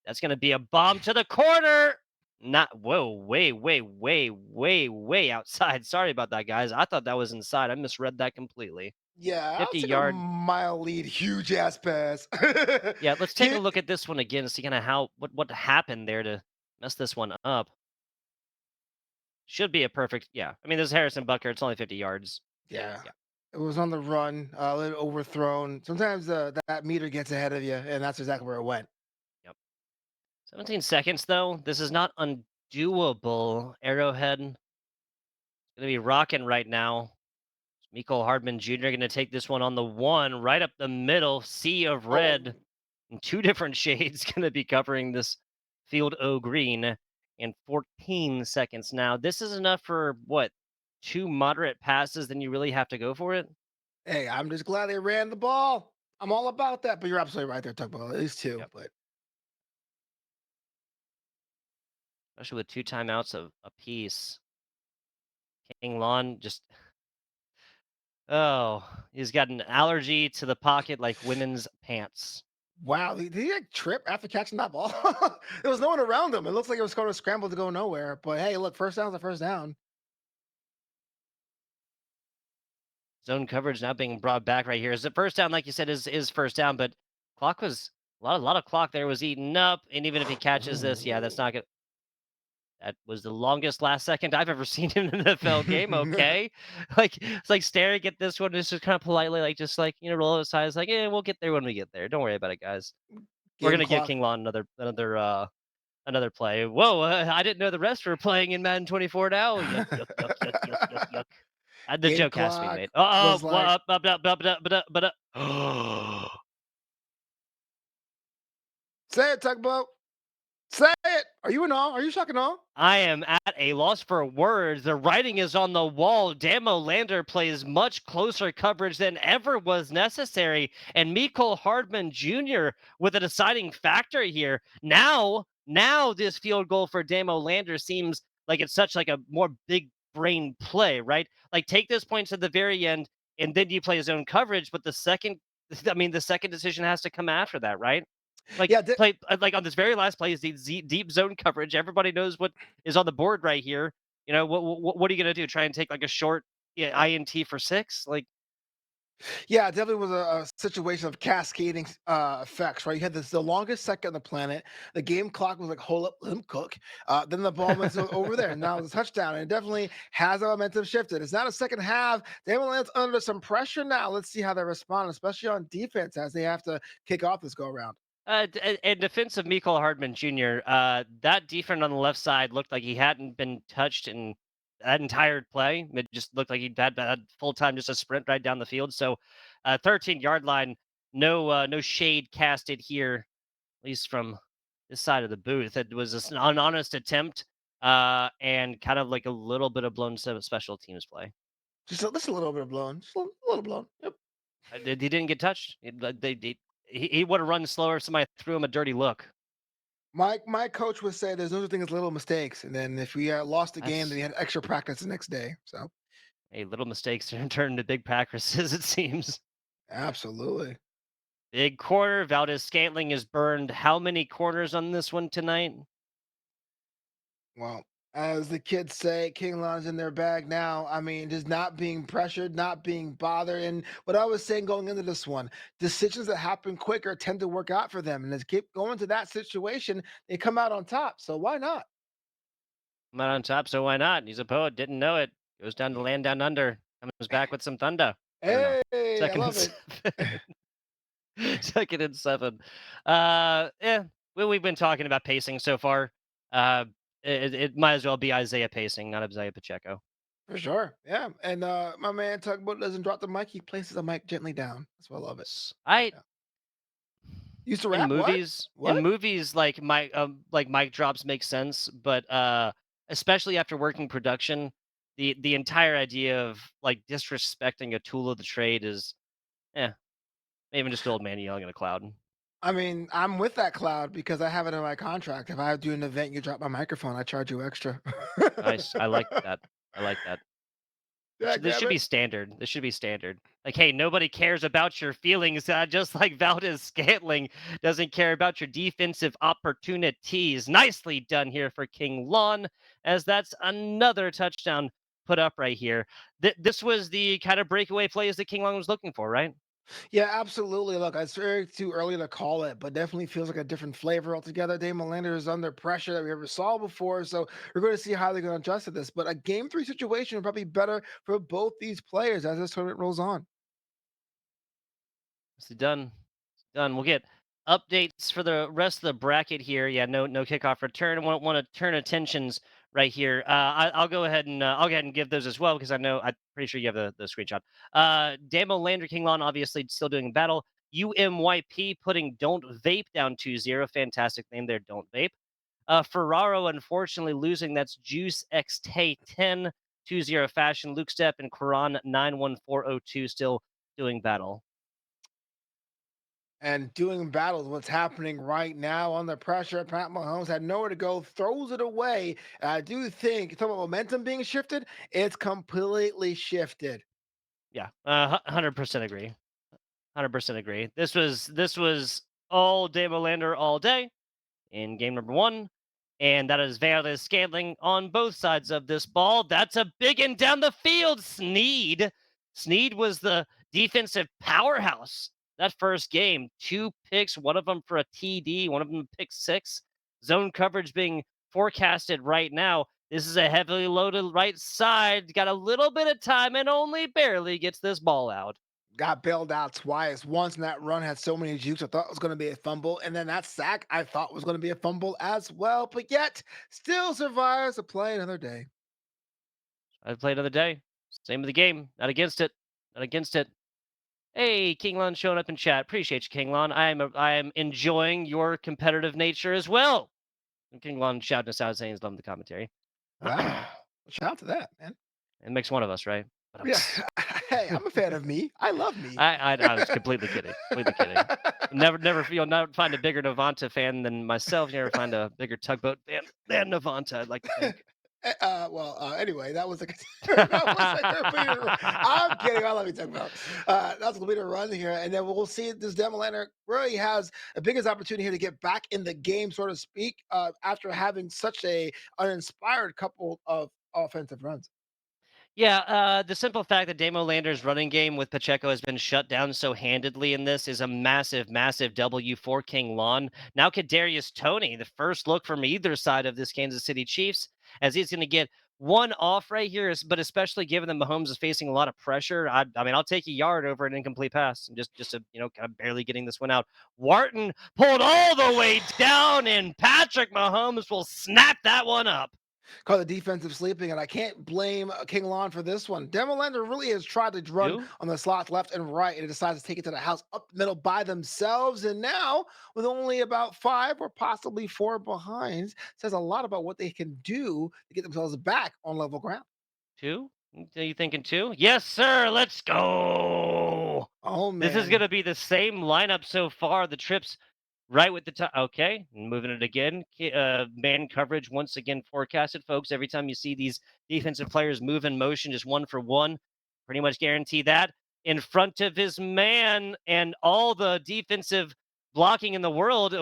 That's going to be a bomb to the corner. Not whoa, way outside. Sorry about that, guys. I thought that was inside. I misread that completely. Yeah, I would 50 take a yard. mile lead, huge ass pass. Yeah, let's take a Here, look at this one again to see kind of how what happened there to mess this one up. Should be a perfect. Yeah, I mean this is Harrison Bucker. It's only 50 yards. yeah, Yeah. it was on the run, a little overthrown. Sometimes that meter gets ahead of you, and that's exactly where it went. Yep. 17 seconds though. This is not undoable. Arrowhead gonna be rocking right now. Miko Hardman Jr. gonna take this one on the one right up the middle. Sea of Oh, red in two different shades gonna be covering this field o green. and 14 seconds now. This is enough for what? Two moderate passes, then you really have to go for it? Hey, I'm just glad they ran the ball. I'm all about that. But you're absolutely right there, Tugboat. At least two. Yep. But Especially with two timeouts of apiece. Kinglon just oh, he's got an allergy to the pocket like women's pants. wow, did he like trip after catching that ball? There was no one around him. It looks like it was going to scramble to go nowhere. But hey, look, first down's a first down. Zone coverage now being brought back right here. Is the first down, like you said, is first down, but clock was a lot of clock there was eaten up. And even if he catches this, yeah, that's not good. That was the longest last second I've ever seen in an NFL game. Okay, like it's like staring at this one, just kind of politely, like just like roll his eyes, like, yeah, we'll get there when we get there. Don't worry about it, guys. We're Game gonna give clock. Kinglon another play. Whoa, I didn't know the rest were playing in Madden 24 now. Yuck, yuck, yuck, yuck, yuck, yuck, yuck. The Game joke has to be clock made. Uh was oh, like, say it, Tugboat. Say it. Are you in all? Are you shocking all? I am at a loss for words. The writing is on the wall. Damolander plays much closer coverage than ever was necessary. And Miko Hardman Jr. with a deciding factor here. Now this field goal for Damolander seems like it's such like a more big brain play, right? Like take those points at the very end and then you play zone coverage. But the second, I mean, the second decision has to come after that, right? Like Yeah, play like on this very last play is the deep zone coverage. Everybody knows what is on the board right here. What are you gonna do? Try and take like a short INT for six? Like yeah, it definitely was a situation of cascading effects, right? You had the longest second on the planet. The game clock was like, hold up, let him cook. Then the ball went over there, and now it's a touchdown. And it definitely has a momentum shifted. It's not a second half. Land's under some pressure now. Let's see how they respond, especially on defense as they have to kick off this go around. in defense of Miko Hardman Jr., that defense on the left side looked like he hadn't been touched in that entire play. It just looked like he'd had full time just a sprint right down the field. So, 13-yard line, no shade casted here, at least from this side of the booth. It was just an honest attempt, and kind of like a little bit of blown special teams play. Just a little bit of blown, just a little blown. Yep. He didn't get touched. He would have run slower if somebody threw him a dirty look. My coach would say there's no such thing as little mistakes, and then if we lost the game, then That's we had extra practice the next day. So hey, little mistakes turn into big practices. It seems. absolutely. Big corner. Valdez Scantling is burned. How many corners on this one tonight? Well, as the kids say, Kinglon's in their bag now. I mean, just not being pressured, not being bothered. And what I was saying going into this one, decisions that happen quicker tend to work out for them. And as keep going to that situation, they come out on top. So why not? I'm not on top, so why not? He's a poet. Didn't know it. Goes down to land down under. Comes back with some thunder. I don't know. Hey, I Second and love it. seven. Second and seven. Yeah. We've been talking about pacing so far. Uh, it might as well be Isaiah pacing, not Isaiah Pacheco. For sure. Yeah. And my man Tugboat doesn't drop the mic, he places the mic gently down. That's why I love it. I Yeah. Used to in rap? What? movies in What? movies like mic drops make sense, but especially after working production, the entire idea of like disrespecting a tool of the trade is yeah, even just an old man yelling at a cloud. I mean, I'm with that cloud because I have it in my contract. If I do an event, you drop my microphone, I charge you extra. Nice. I like that. I like that. Yeah, This damn should be it. standard. This should be standard. Like, hey, nobody cares about your feelings, just like Valdez Scantling doesn't care about your defensive opportunities. Nicely done here for Kinglon, as that's another touchdown put up right here. This was the kind of breakaway plays that Kinglon was looking for, right? Yeah, absolutely. Look, it's very too early to call it, but definitely feels like a different flavor altogether. Damolander is under pressure that we ever saw before, so we're going to see how they're going to adjust to this. But a game three situation would probably be better for both these players as this tournament rolls on. It's done. It's done. We'll get updates for the rest of the bracket here. Yeah, no kickoff return. Want to turn attentions right here. I'll go ahead and give those as well because I know I'm pretty sure you have the screenshot. Damo Lander Kinglon obviously still doing battle. UMYP putting Don't Vape down 2-0. Fantastic name there, Don't Vape. Ferraro, unfortunately, losing. That's Juice X Tay 10 2-0 fashion. Luke Step and Quran 91402 still doing battle. And doing battles, what's happening right now on the pressure. Pat Mahomes had nowhere to go, throws it away. I do think some of momentum being shifted, it's completely shifted. Yeah, 100% agree. 100% agree. This was all Damolander all day in game number one. And that is Valdez Scantling on both sides of this ball. That's a big one down the field. Sneed was the defensive powerhouse that first game. Two picks, one of them for a TD, one of them pick six. Zone coverage being forecasted right now. This is a heavily loaded right side. Got a little bit of time and only barely gets this ball out. Got bailed out twice. Once in that run had so many jukes, I thought it was going to be a fumble. And then that sack, I thought was going to be a fumble as well. But yet, still survives to play another day. I'd play another day. Same of the game. Not against it. Not against it. Hey, Kinglon showing up in chat. Appreciate you, Kinglon. I am enjoying your competitive nature as well. And Kinglon shouting us out saying he's loving the commentary. Wow. Shout out to that, man. It makes one of us, right? But Yeah. Hey, I'm a fan of me. I love me. I was completely kidding. Completely kidding. Never you'll never find a bigger Navanta fan than myself. You never find a bigger tugboat fan than Navanta, I'd like to think. Anyway, that was a that was a completed run. I'm kidding. I love you talking about. That's a completed run here, and then we'll see if this Demolander really has a biggest opportunity here to get back in the game, so to speak, after having such a uninspired couple of offensive runs. Yeah, the simple fact that Damo Lander's running game with Pacheco has been shut down so handedly in this is a massive, massive W for Kinglon. Now, Kadarius Tony, the first look from either side of this Kansas City Chiefs, as he's going to get one off right here, but especially given that Mahomes is facing a lot of pressure. I mean, I'll take a yard over an incomplete pass, and just to, kind of barely getting this one out. Wharton pulled all the way down, and Patrick Mahomes will snap that one up. Call the defensive sleeping, and I can't blame King Lon for this one. Demolander really has tried to run Two. on the slots left and right, and it decides to take it to the house up the middle by themselves. And now, with only about five or possibly four behinds, says a lot about what they can do to get themselves back on level ground. Two? Are you thinking two? Yes, sir. Let's go. Oh This is going man. to be the same lineup so far. The trips right with the top. Okay, moving it again. Man coverage once again forecasted, folks. Every time you see these defensive players move in motion, just one for one, pretty much guarantee that in front of his man and all the defensive blocking in the world.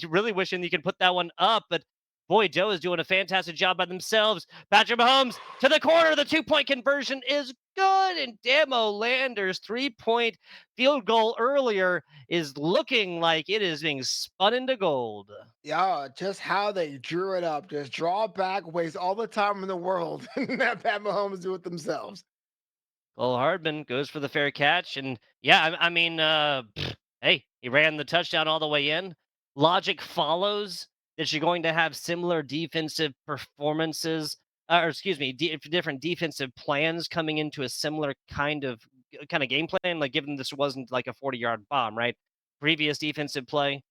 Really wishing you could put that one up, but boy, Joe is doing a fantastic job by themselves. Patrick Mahomes to the corner. The 2-point conversion is good. And Damo Landers' 3-point field goal earlier is looking like it is being spun into gold. Yeah, just how they drew it up. Just draw back, waste all the time in the world, and have Pat Mahomes do it themselves. Cole Hardman goes for the fair catch. And yeah, I mean, hey, he ran the touchdown all the way in. Logic follows that you're going to have similar defensive performances, or excuse me, different defensive plans coming into a similar kind of game plan. Like, given this wasn't like a 40-yard bomb, right? Previous defensive play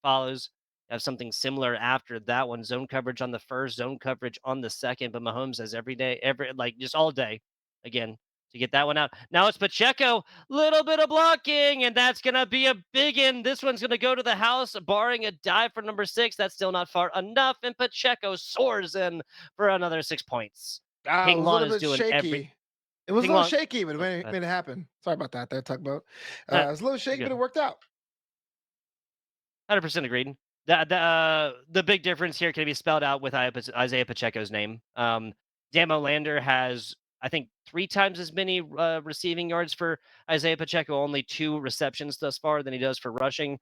follows. Have something similar after that one. Zone coverage on the first, zone coverage on the second. But Mahomes has every day, just all day, again, to get that one out. Now it's Pacheco, little bit of blocking, and that's gonna be a big one. This one's gonna go to the house, barring a dive for number 6. That's still not far enough, and Pacheco soars in for another 6 points. It King was a Lon little is bit doing every. shaky. It was a King little Lon. shaky, but it Oh, made it happen. Sorry about that. That tugboat. uh, It's a little shaky, you're but it good. worked out. 100% agreed. The big difference here can be spelled out with Isaiah Pacheco's name. Damo Lander has, I think, 3 times as many receiving yards for Isaiah Pacheco, only 2 receptions thus far than he does for rushing.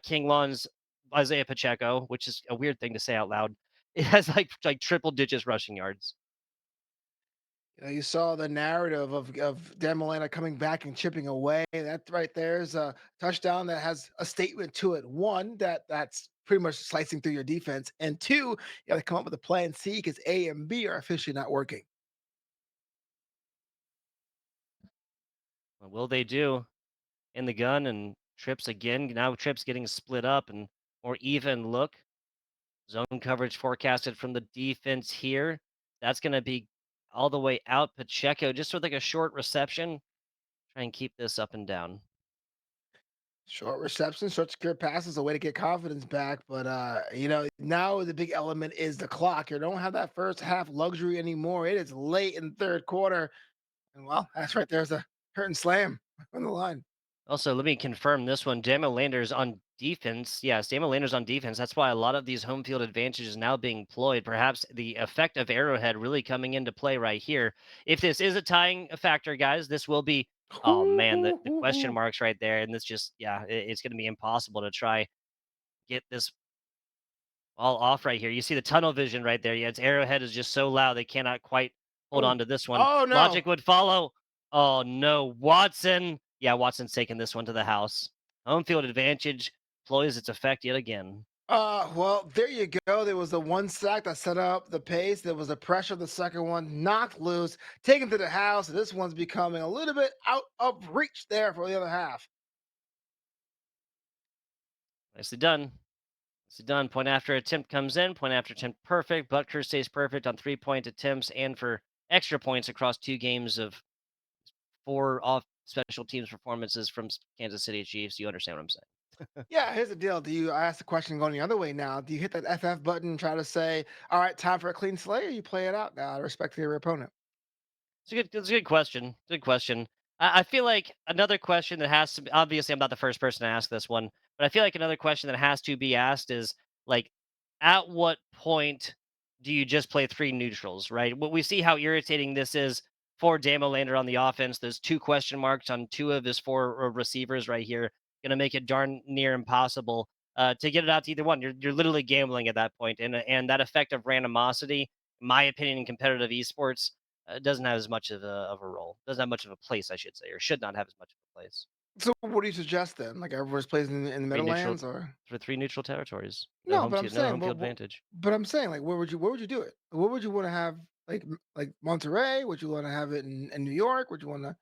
King Lon's Isaiah Pacheco, which is a weird thing to say out loud, it has like triple digits rushing yards. You saw the narrative of Dan Milana coming back and chipping away. That right there is a touchdown that has a statement to it. One, that's pretty much slicing through your defense, and two, you got to come up with a plan C because A and B are officially not working. What will they do in the gun and trips again? Now trips getting split up and more even look. Zone coverage forecasted from the defense here. That's going to be all the way out. Pacheco just with like a short reception. Try and keep this up and down. Short reception, short secure passes, a way to get confidence back. But now the big element is the clock. You don't have that first half luxury anymore. It is late in the third quarter. And well, that's right. There's a curtain slam on the line. Also, let me confirm this one. Damolander's on defense. Yes, Damolander's on defense. That's why a lot of these home field advantages now being employed. Perhaps the effect of Arrowhead really coming into play right here. If this is a tying factor, guys, this will be. Oh man, the question marks right there, and this just it's going to be impossible to try get this all off right here. You see the tunnel vision right there. Yeah, its Arrowhead is just so loud they cannot quite hold Oh, on to this one. oh no. Logic would follow. Oh no, Watson. Yeah, Watson's taking this one to the house. Home field advantage employs its effect yet again. Well, there you go. There was the one sack that set up the pace. There was the pressure. The second one knocked loose, taken to the house. This one's becoming a little bit out of reach there for the other half. Nicely done. Nicely done. Point after attempt comes in. Point after attempt perfect. Butker stays perfect on 3-point attempts and for extra points across 2 games of 4 off special teams performances from Kansas City Chiefs. You understand what I'm saying? Yeah, here's the deal. I ask the question going the other way now? Do you hit that FF button and try to say, all right, time for a clean slate, or you play it out now, respect to your opponent? It's a good question. Good question. I feel like another question that has to be, obviously I'm not the first person to ask this one, but I feel like another question that has to be asked is like, at what point do you just play 3 neutrals, right? What we see how irritating this is for Damolander on the offense. There's 2 question marks on 2 of his 4 receivers right here. Gonna make it darn near impossible to get it out to either one. You're literally gambling at that point, and that effect of randomosity, in my opinion, in competitive esports doesn't have as much of a role. Doesn't have much of a place, I should say, or should not have as much of a place. So, what do you suggest then? Like everyone's plays in the Three neutral Meadowlands, or for 3 neutral territories. no? But I'm No saying, home field advantage. but I'm saying, like, where would you do it? Where would you want to have like Monterey? Would you want to have it in New York? Would you want to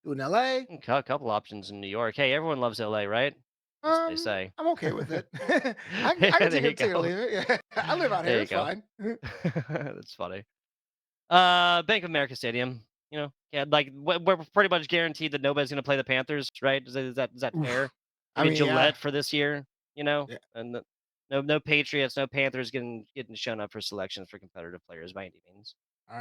do it in LA? A couple options in New York. Hey, everyone loves LA, right? That's what they say. I'm okay with it. I Yeah, can there take you it or go. leave it. Yeah, I live out here. There you It's go. fine. That's funny. Bank of America Stadium. Yeah, like we're pretty much guaranteed that nobody's gonna play the Panthers, right? Is that fair? Oof. I Maybe mean, yeah, Gillette for this year, yeah. and no Patriots, no Panthers getting shown up for selections for competitive players by any means.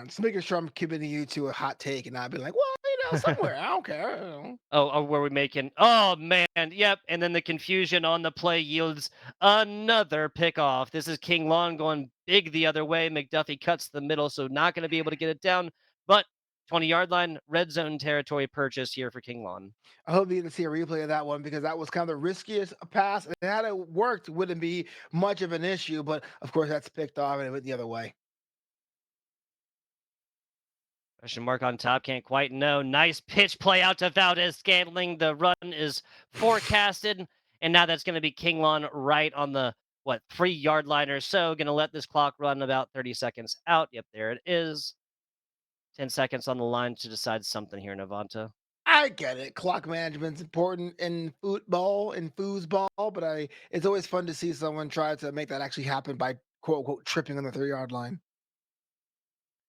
Just making sure I'm committing you to a hot take and not be like, well, somewhere. I don't care. Oh, were we making? Oh man, yep. And then the confusion on the play yields another pickoff. This is Kinglon going big the other way. McDuffie cuts the middle, so not going to be able to get it down. But 20-yard line, red zone territory purchase here for Kinglon. I hope you get to see a replay of that one because that was kind of the riskiest pass. And had it worked, wouldn't be much of an issue. But of course, that's picked off and it went the other way. Question mark on top, can't quite know. Nice pitch play out to Valdez Scantling. The run is forecasted, and now that's going to be Kinglon right on the 3-yard line or so. Going to let this clock run about 30 seconds out. Yep, there it is. 10 seconds on the line to decide something here, Navanta. I get it. Clock management's important in football and foosball, but it's always fun to see someone try to make that actually happen by quote unquote tripping on the 3 yard line.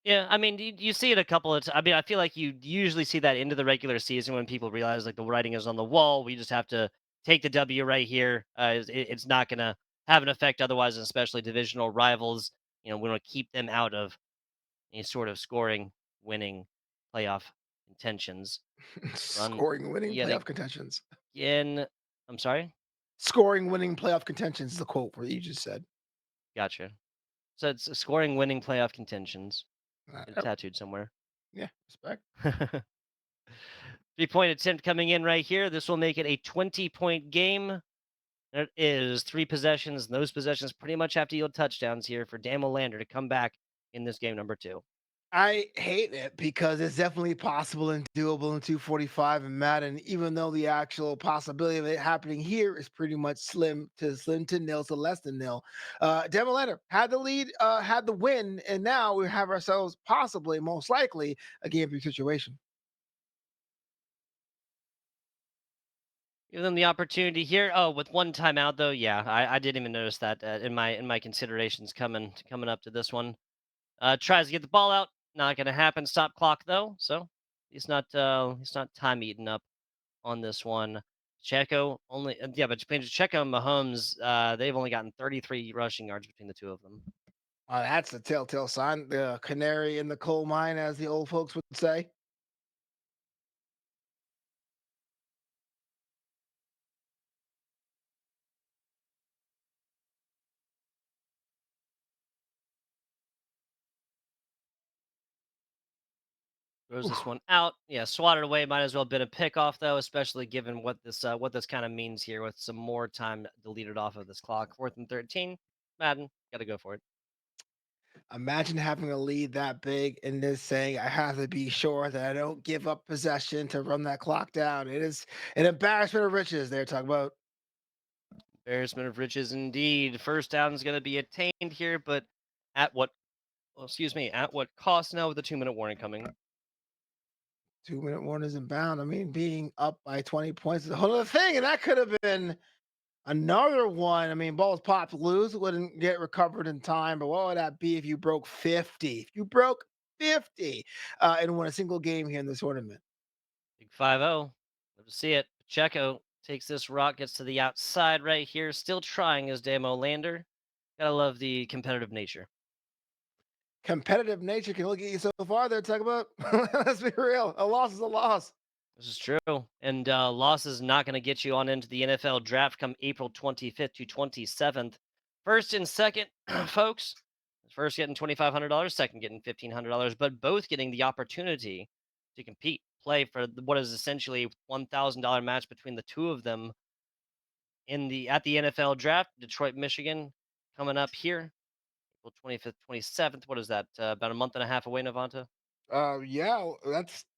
Yeah, I mean, you see it a couple of I mean, I feel like you usually see that into the regular season when people realize like the writing is on the wall. We just have to take the W right here. It's not going to have an effect otherwise, especially divisional rivals. We want to keep them out of any sort of scoring, winning, playoff contentions. Run Scoring winning yet playoff contentions. again. I'm sorry. Scoring winning playoff contentions is the quote for what you just said. Gotcha. So it's scoring, winning, playoff contentions. Yep. Tattooed somewhere. Yeah, respect. 3-point attempt coming in right here. This will make it a 20-point game. It is 3 possessions. And those possessions pretty much have to yield touchdowns here for Damolander to come back in this game number 2. I hate it because it's definitely possible and doable in 245 and Madden, even though the actual possibility of it happening here is pretty much slim to nil, so less than nil. Demolander had the lead, had the win, and now we have ourselves possibly, most likely, a game 3 situation. Give them the opportunity here. Oh, with one timeout though, yeah, I didn't even notice that in my considerations coming up to this one. Tries to get the ball out, not gonna happen. Stop clock though, so he's not time eaten up on this one. Checo only yeah, but between Checo and Mahomes, they've only gotten 33 rushing yards between the two of them. That's a telltale sign. The canary in the coal mine, as the old folks would say. Throws this Oof. one out. Yeah, swatted away. Might as well have been a pickoff though, especially given what this kind of means here with some more time deleted off of this clock. 4th and 13. Madden, got to go for it. Imagine having a lead that big and this saying, I have to be sure that I don't give up possession to run that clock down. It is an embarrassment of riches they're talking about. Embarrassment of riches indeed. First down is going to be attained here, but at what? Well, excuse me. At what cost now with the 2-minute warning coming? 2 minute warnings and bound. I mean, being up by 20 points is a whole other thing. And that could have been another one. I mean, balls popped loose, wouldn't get recovered in time. But what would that be if you broke 50? If you broke 50 and won a single game here in this tournament? Big 5-0. Love to see it. Pacheco takes this rock, gets to the outside right here. Still trying as Damolander. Gotta love the competitive nature. Competitive nature can look at you so far. They're talking about, let's be real, a loss is a loss. This is true. And loss is not going to get you on into the NFL draft come April 25th to 27th. First and second, folks. First getting $2,500, second getting $1,500, but both getting the opportunity to compete, play for what is essentially $1,000 match between the two of them in the at the NFL draft. Detroit, Michigan, coming up here, April 25th, 27th. What is that? About a month and a half away, Navanta. Yeah,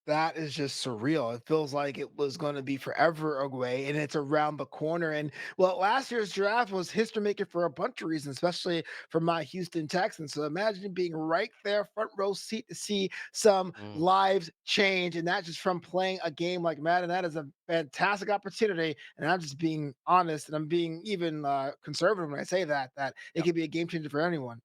that is just surreal. It feels like it was going to be forever away, and it's around the corner. And well, last year's draft was history making for a bunch of reasons, especially for my Houston Texans. So imagine being right there, front row seat to see some Mm, lives change, and not just from playing a game like Madden. That is a fantastic opportunity. And I'm just being honest, and I'm being even conservative when I say that it yeah. could be a game changer for anyone.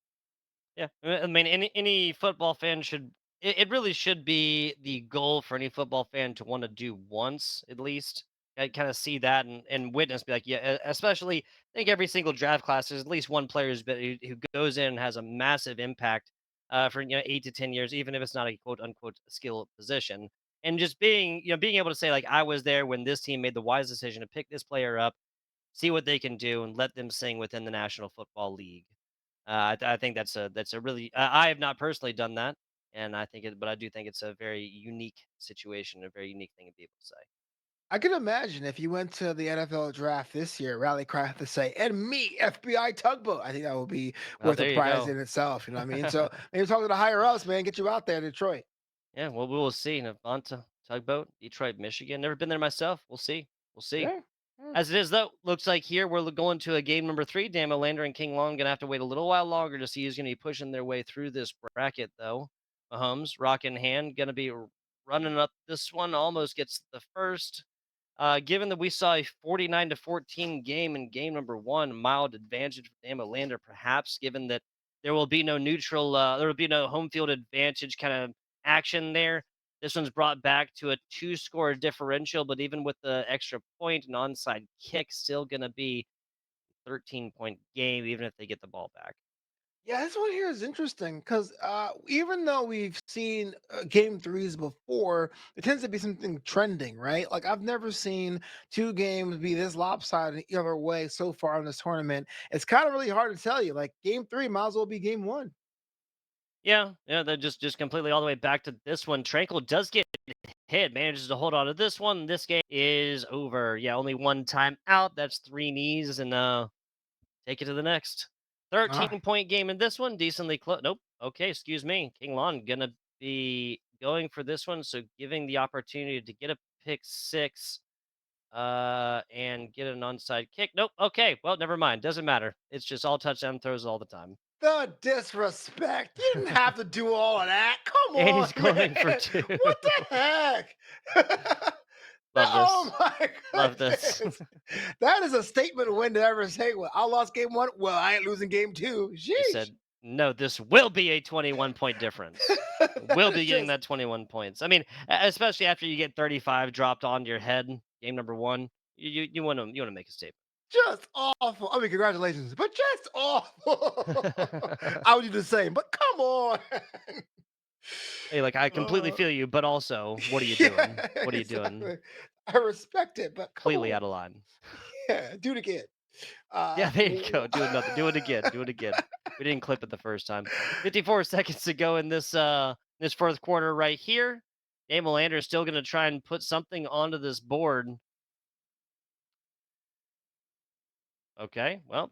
Yeah, I mean, any football fan should. It really should be the goal for any football fan to want to do once at least. I kind of see that and witness, be like, yeah, especially I think every single draft class there's at least one player who goes in and has a massive impact for 8 to 10 years, even if it's not a quote unquote skill position. And just being able to say like I was there when this team made the wise decision to pick this player up, see what they can do, and let them sing within the National Football League. I think that's a really I have not personally done that, and I think it, but I do think it's a very unique situation, a very unique thing to be able to say. I can imagine if you went to the NFL draft this year, rally cry have to say, and me, FBI tugboat. I think that would be Oh, worth a there you prize go. in itself. You know what I mean? So maybe talk to the higher ups, man. Get you out there, Detroit. Yeah, well, we will see. Navanta tugboat, Detroit, Michigan. Never been there myself. We'll see. We'll see. Yeah. Yeah. As it is, though, looks like here we're going to a game number three. Damolander and Kinglon gonna have to wait a little while longer to see who's gonna be pushing their way through this bracket, though. Mahomes, rock in hand, gonna be running up this one. Almost gets the first. Given that we saw a 49-14 game in game number one, mild advantage for Damolander, perhaps, given that there will be no home field advantage kind of action there. This one's brought back to a two-score differential, but even with the extra point and onside kick, still going to be 13-point game, even if they get the ball back. Yeah, this one here is interesting because even though we've seen game threes before, it tends to be something trending, right? Like I've never seen two games be this lopsided either way so far in this tournament. It's kind of really hard to tell you. Like game three might as well be game one. Yeah, yeah, they're just completely all the way back to this one. Tranquil does get hit, manages to hold on to this one. This game is over. Yeah, only one time out. That's three knees, and take it to the next. 13-point game in this one. Decently close. Nope. Okay, excuse me. Kinglon gonna be going for this one, so giving the opportunity to get a pick six and get an onside kick. Nope. Okay, well, never mind. Doesn't matter. It's just all touchdown throws all the time. The disrespect. You didn't have to do all of that. Come And on, he's going for man. two. What the heck? Love Oh this. my Love this. goodness. That is a statement win to ever say, well, I lost game 1. Well, I ain't losing game 2. He Sheesh. said, no, this will be a 21-point difference. That Will is be getting just that 21 points. I mean, especially after you get 35 dropped onto your head, game number 1, you want to make a statement. just awful. I mean, congratulations, but just awful. I would do the same, but come on. Hey, like I completely Uh, feel you, but also, what are you yeah, doing? What are you doing? exactly. I respect it, but come Completely on. out of line. Yeah, do it again. Yeah, there you go. Do another. Do it again. Do it again. We didn't clip it the first time. 54 seconds to go in this fourth quarter right here. Damolander is still going to try and put something onto this board. Okay, well,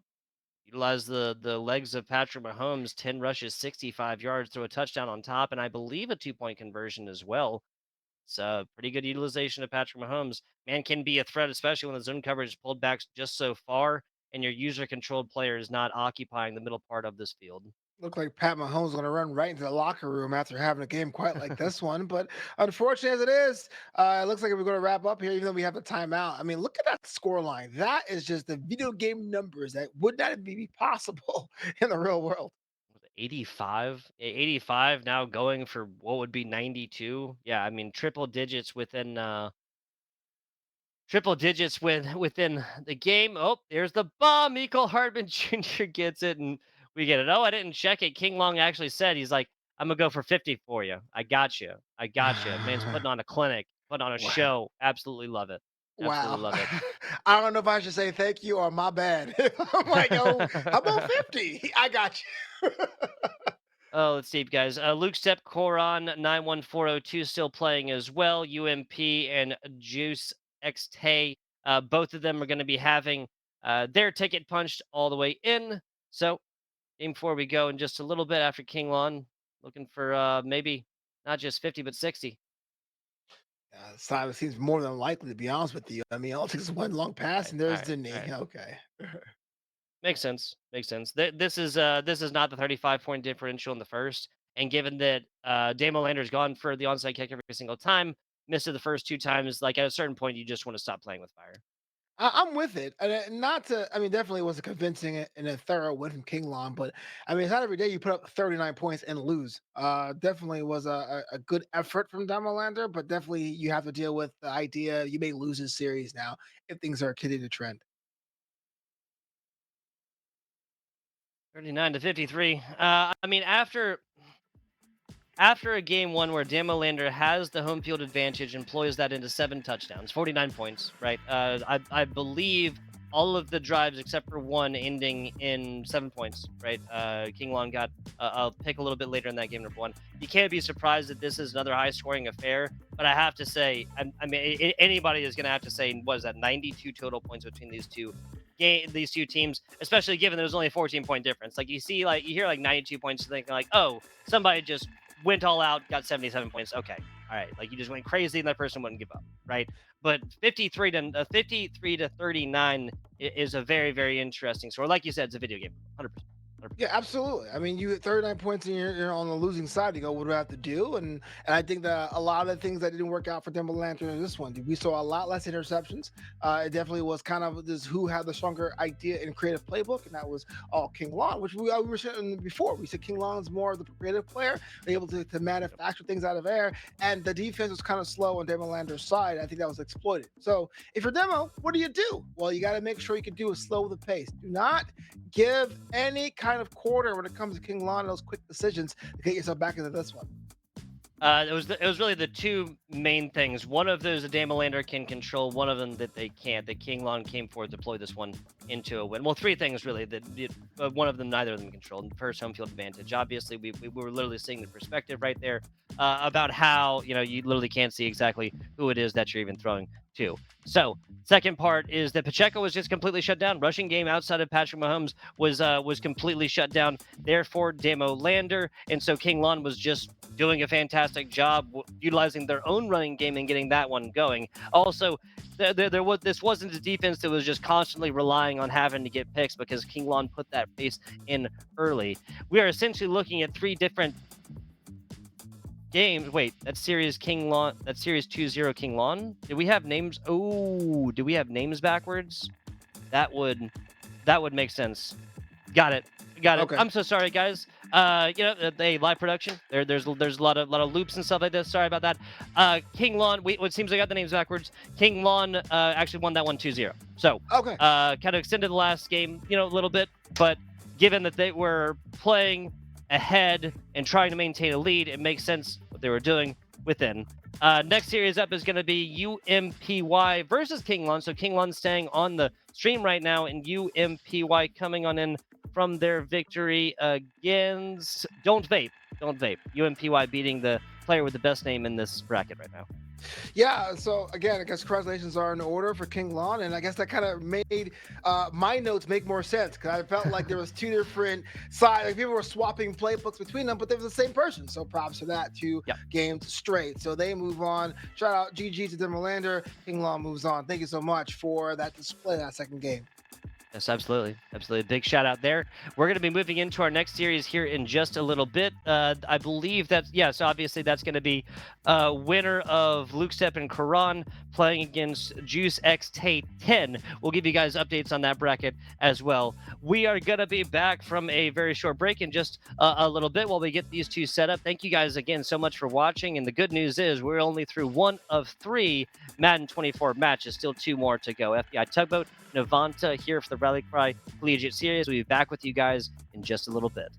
utilize the legs of Patrick Mahomes. 10 rushes, 65 yards, throw a touchdown on top, and I believe a 2-point conversion as well. It's a pretty good utilization of Patrick Mahomes. Man can be a threat, especially when the zone coverage is pulled back just so far and your user-controlled player is not occupying the middle part of this field. Look like Pat Mahomes going to run right into the locker room after having a game quite like this one. But unfortunate as it is, it looks like we're going to wrap up here, even though we have a timeout. I mean, look at that score line. That is just the video game numbers that would not be possible in the real world. 85 now going for what would be 92. Yeah, I mean triple digits within the game. Oh, there's the bomb. Miko Hardman Jr. gets it, and we get it. Oh, I didn't check it. King Long actually said he's like, I'm gonna go for 50 for you. I got you. I got you. Man's putting on a clinic, putting on a Wow. show. Absolutely love it. Absolutely Wow. love it. I don't know if I should say thank you or my bad. I'm like, yo, how about 50? I got you. Oh, let's see, guys. Luke Step Coron 91402 still playing as well. UMP and Juice X Tay. Both of them are going to be having their ticket punched all the way in. So, game 4 we go in just a little bit after Kinglon. Looking for maybe not just 50, but 60. Simon seems more than likely, to be honest with you. I mean, all it takes is one long All pass, right, and all there's right, the all knee. right. Okay. Makes sense. Makes sense. This is not the 35-point differential in the first. And given that Damolander's gone for the onside kick every single time, missed it the first 2 times, like at a certain point, you just want to stop playing with fire. I'm with it. And not to, I mean, definitely was a convincing and a thorough win from Kinglon, but I mean, it's not every day you put up 39 points and lose. Definitely was a good effort from Damolander, but definitely you have to deal with the idea you may lose this series now if things are continuing to trend. 39 to 53. I mean, after a game 1 where Damolander has the home field advantage, employs that into 7 touchdowns, 49 points, right? I believe all of the drives except for one ending in 7 points, right? Kinglon got a pick a little bit later in that game number 1. You can't be surprised that this is another high-scoring affair, but I have to say, I mean, anybody is going to have to say, what is that, 92 total points between these two teams, especially given there's only a 14-point difference. Like you hear like 92 points, thinking like, oh, somebody just went all out, got 77 points. Okay, all right, like you just went crazy, and that person wouldn't give up, right? But 53 to 39 is a very very interesting score. Like you said, it's a video game, 100%. Yeah, absolutely. I mean, you hit 39 points and you're on the losing side. You go, what do I have to do? And I think that a lot of the things that didn't work out for Demolander in this one, we saw a lot less interceptions. It definitely was kind of this who had the stronger idea and creative playbook, and that was all King Lon, which we were saying before. We said King Lon is more of the creative player, able to manufacture things out of air, and the defense was kind of slow on Demolander's side. I think that was exploited. So if you're Demo, what do? Well, you got to make sure you can do is slow the pace. Do not give any kind of quarter when it comes to King Lon, those quick decisions to get yourself back into this one. It was really the two main things. One of those, the Damolander can control. One of them that they can't. The Kinglon came forward to deploy this one into a win. Well, three things really. One of them, neither of them controlled. First, home field advantage. Obviously, we were literally seeing the perspective right there about how you literally can't see exactly who it is that you're even throwing to. So, second part is that Pacheco was just completely shut down. Rushing game outside of Patrick Mahomes was completely shut down. Therefore, Damolander, and so Kinglon was just doing a fantastic job utilizing their own running game and getting that one going. Also, this wasn't a defense that was just constantly relying on having to get picks because Kinglon put that pace in early. We are essentially looking at three different game. Wait, that series Kinglon. That series 2-0 Kinglon. Did we have names? Oh, do we have names backwards? That would make sense. Got it. Got it. Okay. I'm so sorry, guys. Hey, live production. There's a lot of loops and stuff like this. Sorry about that. Kinglon. It seems I got the names backwards. Kinglon actually won that one 2-0. So Okay. kind of extended the last game, a little bit, but given that they were playing ahead and trying to maintain a lead, it makes sense what they were doing within. Next series up is going to be UMPY versus Kinglon. So Kinglon staying on the stream right now, and UMPY coming on in from their victory against Don't Vape. UMPY beating the player with the best name in this bracket right now. Yeah, so again, I guess congratulations are in order for Kinglon, and I guess that kind of made my notes make more sense, because I felt like there was two different sides. Like people were swapping playbooks between them, but they were the same person. So props to that, 2 games straight. So they move on. Shout out GG to Damolander. Kinglon moves on. Thank you so much for that display, that second game. Yes, absolutely. Big shout out there. We're going to be moving into our next series here in just a little bit. I believe that, yes, obviously that's going to be winner of Luke Step and Karan playing against Juice X Tate 10. We'll give you guys updates on that bracket as well. We are going to be back from a very short break in just a little bit while we get these two set up. Thank you guys again so much for watching. And the good news is we're only through 1 of 3 Madden 24 matches. Still 2 more to go. FBI Tugboat, Navanta here for the Rally Cry Collegiate Series. We'll be back with you guys in just a little bit.